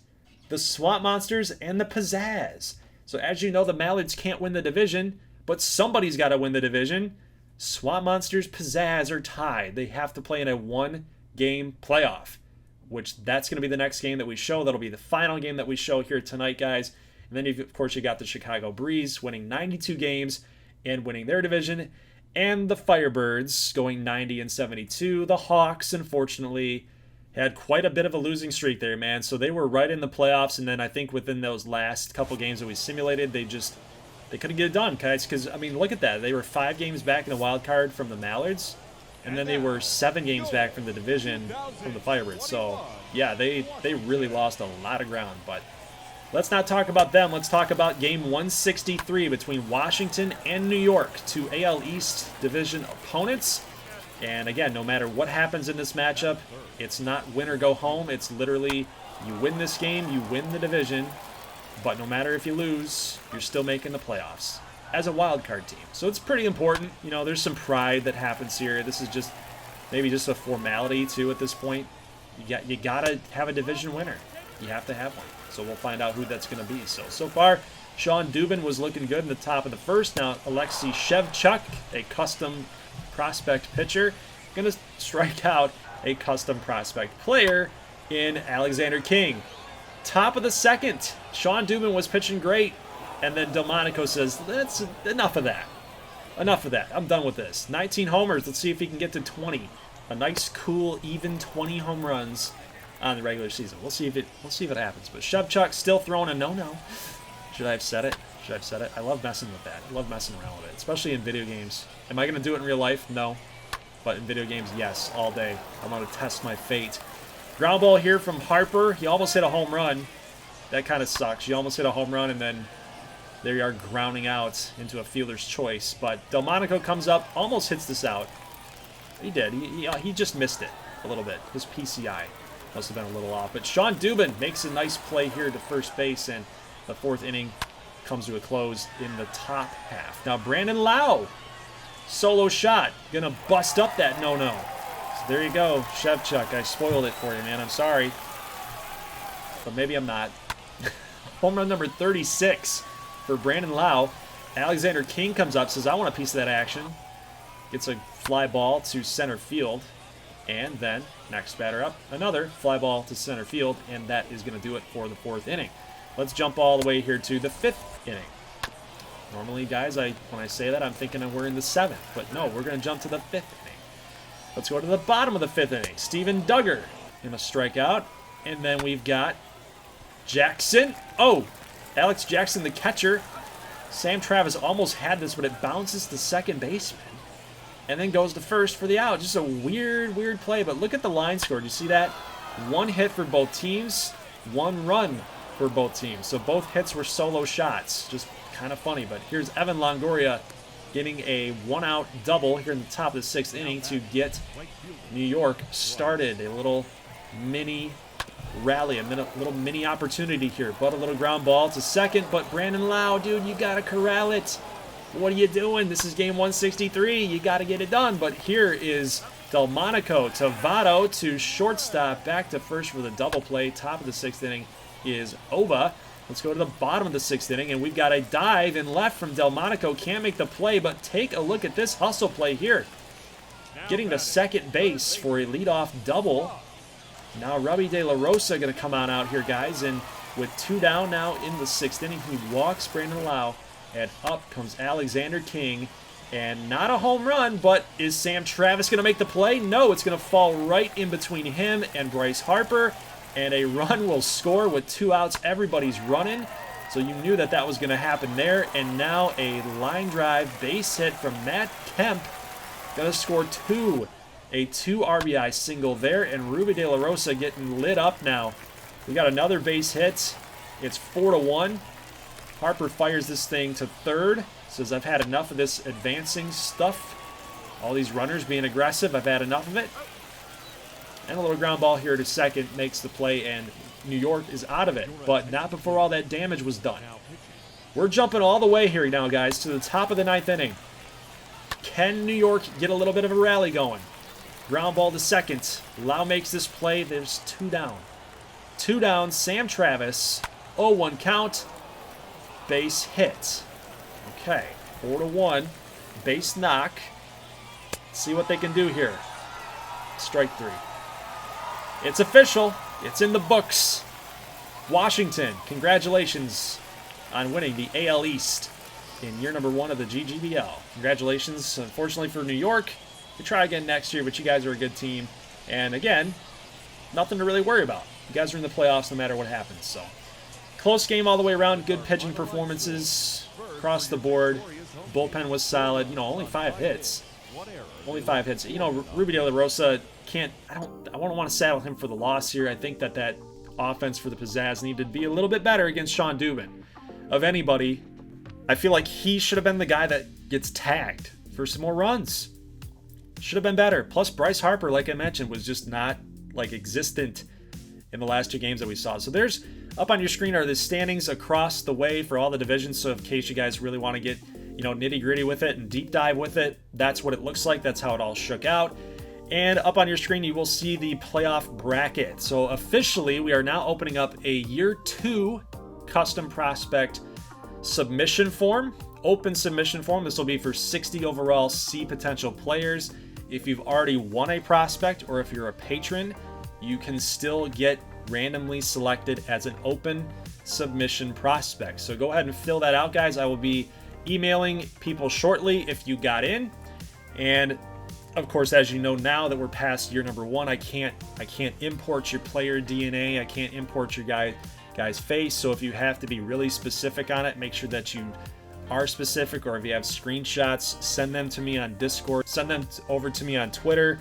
The Swamp Monsters and the Pizzazz. So as you know, the Mallards can't win the division, but somebody's got to win the division. Swamp Monsters, Pizzazz are tied. They have to play in a 1-game playoff, which that's going to be the next game that we show. That'll be the final game that we show here tonight, guys. And then, of course, you got the Chicago Breeze winning 92 games and winning their division, and the Firebirds going 90-72. The Hawks, unfortunately, had quite a bit of a losing streak there, man. So they were right in the playoffs, and then I think within those last couple games that we simulated, they couldn't get it done, guys. Because, I mean, look at that. They were 5 games back in the wild card from the Mallards, and then they were 7 games back from the division from the Firebirds. So, yeah, they really lost a lot of ground. But let's not talk about them. Let's talk about game 163 between Washington and New York, 2 AL East division opponents. And again, no matter what happens in this matchup, it's not win or go home. It's literally you win this game, you win the division. But no matter if you lose, you're still making the playoffs as a wild card team. So it's pretty important. You know, there's some pride that happens here. This is just maybe just a formality too at this point. You gotta have a division winner. You have to have one. So we'll find out who that's going to be. So far, Sean Dubin was looking good in the top of the first. Now Alexei Shevchuk, a custom prospect pitcher, going to strike out a custom prospect player in Alexander King. Top of the second, Sean Dubin was pitching great, and then Delmonico says, that's enough of that. Enough of that. I'm done with this. 19 homers. Let's see if he can get to 20. A nice, cool, even 20 home runs on the regular season. We'll see if it happens. But Shevchuk still throwing a no-no. Should I have said it? Should I have said it? I love messing with that. I love messing around with it, especially in video games. Am I going to do it in real life? No. But in video games, yes, all day. I want to test my fate. Ground ball here from Harper. He almost hit a home run. That kind of sucks. You almost hit a home run, and then there you are grounding out into a fielder's choice. But Delmonico comes up, almost hits this out. He did. He just missed it a little bit. His PCI must have been a little off. But Sean Dubin makes a nice play here to first base, and the fourth inning comes to a close in the top half. Now Brandon Lau, solo shot, gonna bust up that no-no. So there you go, Shevchuk. I spoiled it for you, man. I'm sorry. But maybe I'm not. Home run number 36 for Brandon Lau. Alexander King comes up, says, I want a piece of that action. Gets a fly ball to center field. And then, next batter up, another fly ball to center field. And that is going to do it for the fourth inning. Let's jump all the way here to the fifth inning. Normally, guys, when I say that, I'm thinking we're in the seventh. But no, we're going to jump to the fifth inning. Let's go to the bottom of the fifth inning. Steven Duggar going to strike out. And then we've got Jackson. Oh, Alex Jackson, the catcher. Sam Travis almost had this, but it bounces to second baseman. And then goes to first for the out. Just a weird play. But look at the line score. Do you see that? One hit for both teams. One run for both teams. So both hits were solo shots. Just kind of funny. But here's Evan Longoria getting a one-out double here in the top of the sixth inning to get New York started. A little mini rally, a little mini opportunity here. But a little ground ball to second. But Brandon Lau, dude, you got to corral it. What are you doing? This is game 163. You got to get it done. But here is Delmonico to Votto to shortstop, back to first for the double play. Top of the sixth inning is Ova. Let's go to the bottom of the sixth inning, and we've got a dive in left from Delmonico. Can't make the play, but take a look at this hustle play here. Getting to second base for a leadoff double. Now Robbie De La Rosa going to come on out here, guys, and with two down now in the sixth inning, he walks Brandon Lau. And up comes Alexander King. And not a home run, but is Sam Travis going to make the play? No, it's going to fall right in between him and Bryce Harper. And a run will score with 2 outs. Everybody's running. So you knew that that was going to happen there. And now a line drive base hit from Matt Kemp. Going to score 2. A 2 RBI single there. And Ruby De La Rosa getting lit up now. We got another base hit. It's 4-1. Harper fires this thing to third. Says, I've had enough of this advancing stuff. All these runners being aggressive. I've had enough of it. And a little ground ball here to second makes the play, and New York is out of it. But not before all that damage was done. We're jumping all the way here now, guys, to the top of the ninth inning. Can New York get a little bit of a rally going? Ground ball to second. Lau makes this play. There's 2 down. 2 down. Sam Travis. 0-1 count. Base hit. Okay, 4-1. Base knock. Let's see what they can do here. Strike 3. It's official. It's in the books. Washington, congratulations on winning the AL East in year number 1 of the GGBL. Congratulations. Unfortunately for New York, we try again next year, but you guys are a good team. And again, nothing to really worry about. You guys are in the playoffs no matter what happens, so. Close game all the way around. Good pitching performances across the board. Bullpen was solid. You know, only 5 hits. Only 5 hits. You know, Ruby De La Rosa can't. I don't want to saddle him for the loss here. I think that offense for the Pizzazz needed to be a little bit better against Sean Dubin. Of anybody, I feel like he should have been the guy that gets tagged for some more runs. Should have been better. Plus, Bryce Harper, like I mentioned, was just not like existent in the last 2 games that we saw. So there's, up on your screen are the standings across the way for all the divisions. So in case you guys really want to get, you know, nitty gritty with it and deep dive with it, that's what it looks like. That's how it all shook out. And up on your screen, you will see the playoff bracket. So officially, we are now opening up a year 2 custom prospect submission form, open submission form. This will be for 60 overall C potential players. If you've already won a prospect or if you're a patron, you can still get randomly selected as an open submission prospect. So go ahead and fill that out, guys. I will be emailing people shortly if you got in. And of course, as you know now that we're past year number 1, I can't import your player DNA. I can't import your guy's face. So if you have to be really specific on it, make sure that you are specific, or if you have screenshots, send them to me on Discord, send them over to me on Twitter,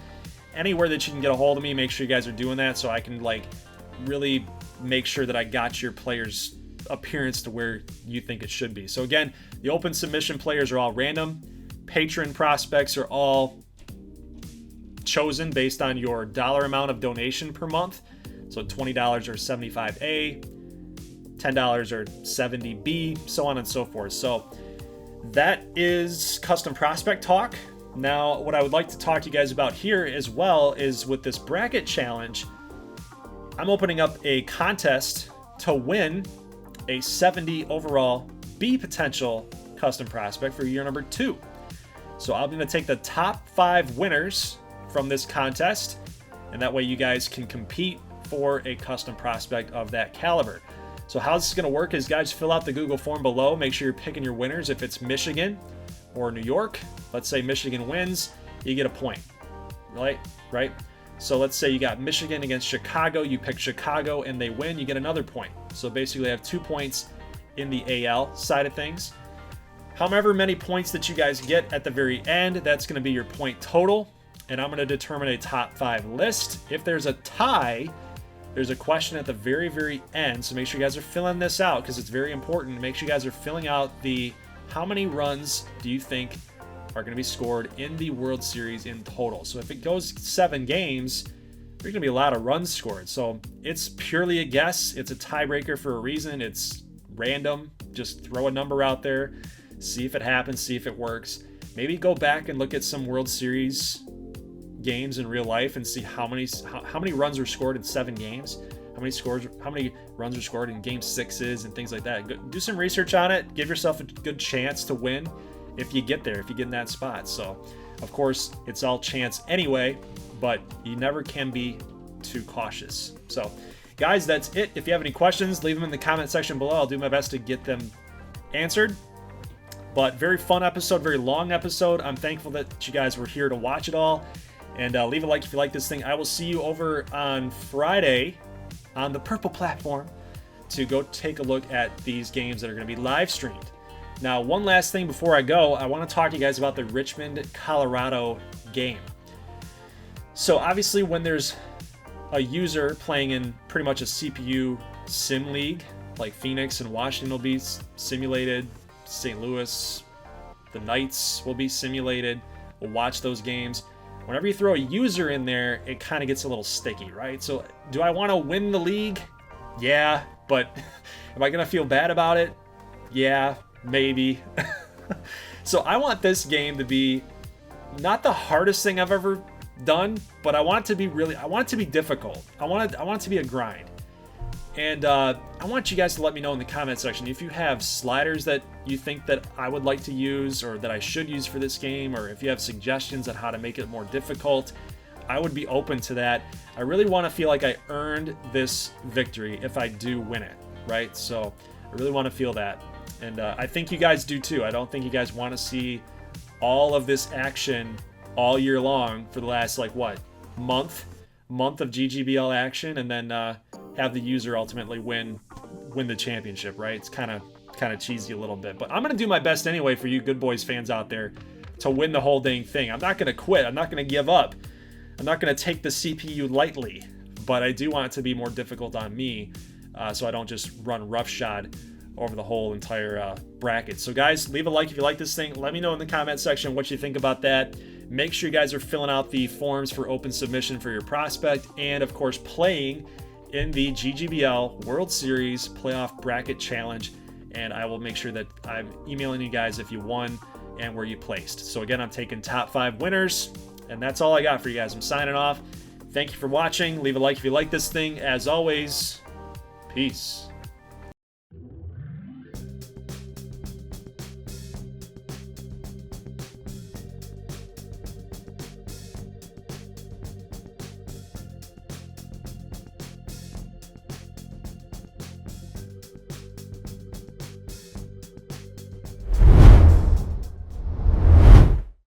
anywhere that you can get a hold of me. Make sure you guys are doing that so I can like really make sure that I got your player's appearance to where you think it should be. So again, the open submission players are all random. Patron prospects are all chosen based on your dollar amount of donation per month. So $20 or 75A, $10 or 70B, so on and so forth. So that is custom prospect talk. Now, what I would like to talk to you guys about here as well is with this bracket challenge, I'm opening up a contest to win a 70 overall B potential custom prospect for year number 2. So I'm going to take the top 5 winners from this contest, and that way you guys can compete for a custom prospect of that caliber. So how this is going to work is, guys, fill out the Google form below. Make sure you're picking your winners. If it's Michigan or New York, let's say Michigan wins, you get a point, right? So let's say you got Michigan against Chicago. You pick Chicago and they win, you get another point. So basically I have 2 points in the AL side of things. However many points that you guys get at the very end, that's going to be your point total. And I'm going to determine a top 5 list. If there's a tie, there's a question at the very, very end. So make sure you guys are filling this out because it's very important. Make sure you guys are filling out the how many runs do you think are going to be scored in the World Series in total. So if it goes 7 games, there's going to be a lot of runs scored. So it's purely a guess. It's a tiebreaker for a reason. It's random. Just throw a number out there, see if it happens, see if it works. Maybe go back and look at some World Series games in real life and see how many runs were scored in 7 games, how many runs were scored in game 6s and things like that. Do some research on it. Give yourself a good chance to win if you get there, if you get in that spot. So of course it's all chance anyway, but you never can be too cautious. So guys, that's it. If you have any questions, leave them in the comment section below. I'll do my best to get them answered. But very fun episode, very long episode. I'm thankful that you guys were here to watch it all. And leave a like if you like this thing. I will see you over on Friday on the Purple platform to go take a look at these games that are going to be live streamed. Now, one last thing before I go, I want to talk to you guys about the Richmond, Colorado game. So obviously when there's a user playing in pretty much a CPU sim league, like Phoenix and Washington will be simulated, St. Louis, the Knights will be simulated. We'll watch those games. Whenever you throw a user in there, it kind of gets a little sticky, right? So do I want to win the league? Yeah, but am I going to feel bad about it? Yeah, maybe. So I want this game to be not the hardest thing I've ever done, but I want it to be difficult. I want it to be a grind. And I want you guys to let me know in the comment section if you have sliders that you think that I would like to use or that I should use for this game, or if you have suggestions on how to make it more difficult. I would be open to that. I really want to feel like I earned this victory if I do win it, right? So I really want to feel that. And I think you guys do too. I don't think you guys want to see all of this action all year long for the last, like, what, month of GGBL action, and then have the user ultimately win the championship, right? It's kind of cheesy a little bit, but I'm gonna do my best anyway for you good boys fans out there to win the whole dang thing. I'm not gonna quit. I'm not gonna give up. I'm not gonna take the CPU lightly, but I do want it to be more difficult on me, so I don't just run roughshod over the whole entire bracket. So guys, leave a like if you like this thing. Let me know in the comment section what you think about that. Make sure you guys are filling out the forms for open submission for your prospect, and of course playing in the GGBL World Series Playoff Bracket Challenge, and I will make sure that I'm emailing you guys if you won and where you placed. So again, I'm taking top 5 winners, and that's all I got for you guys. I'm signing off. Thank you for watching. Leave a like if you like this thing. As always, peace.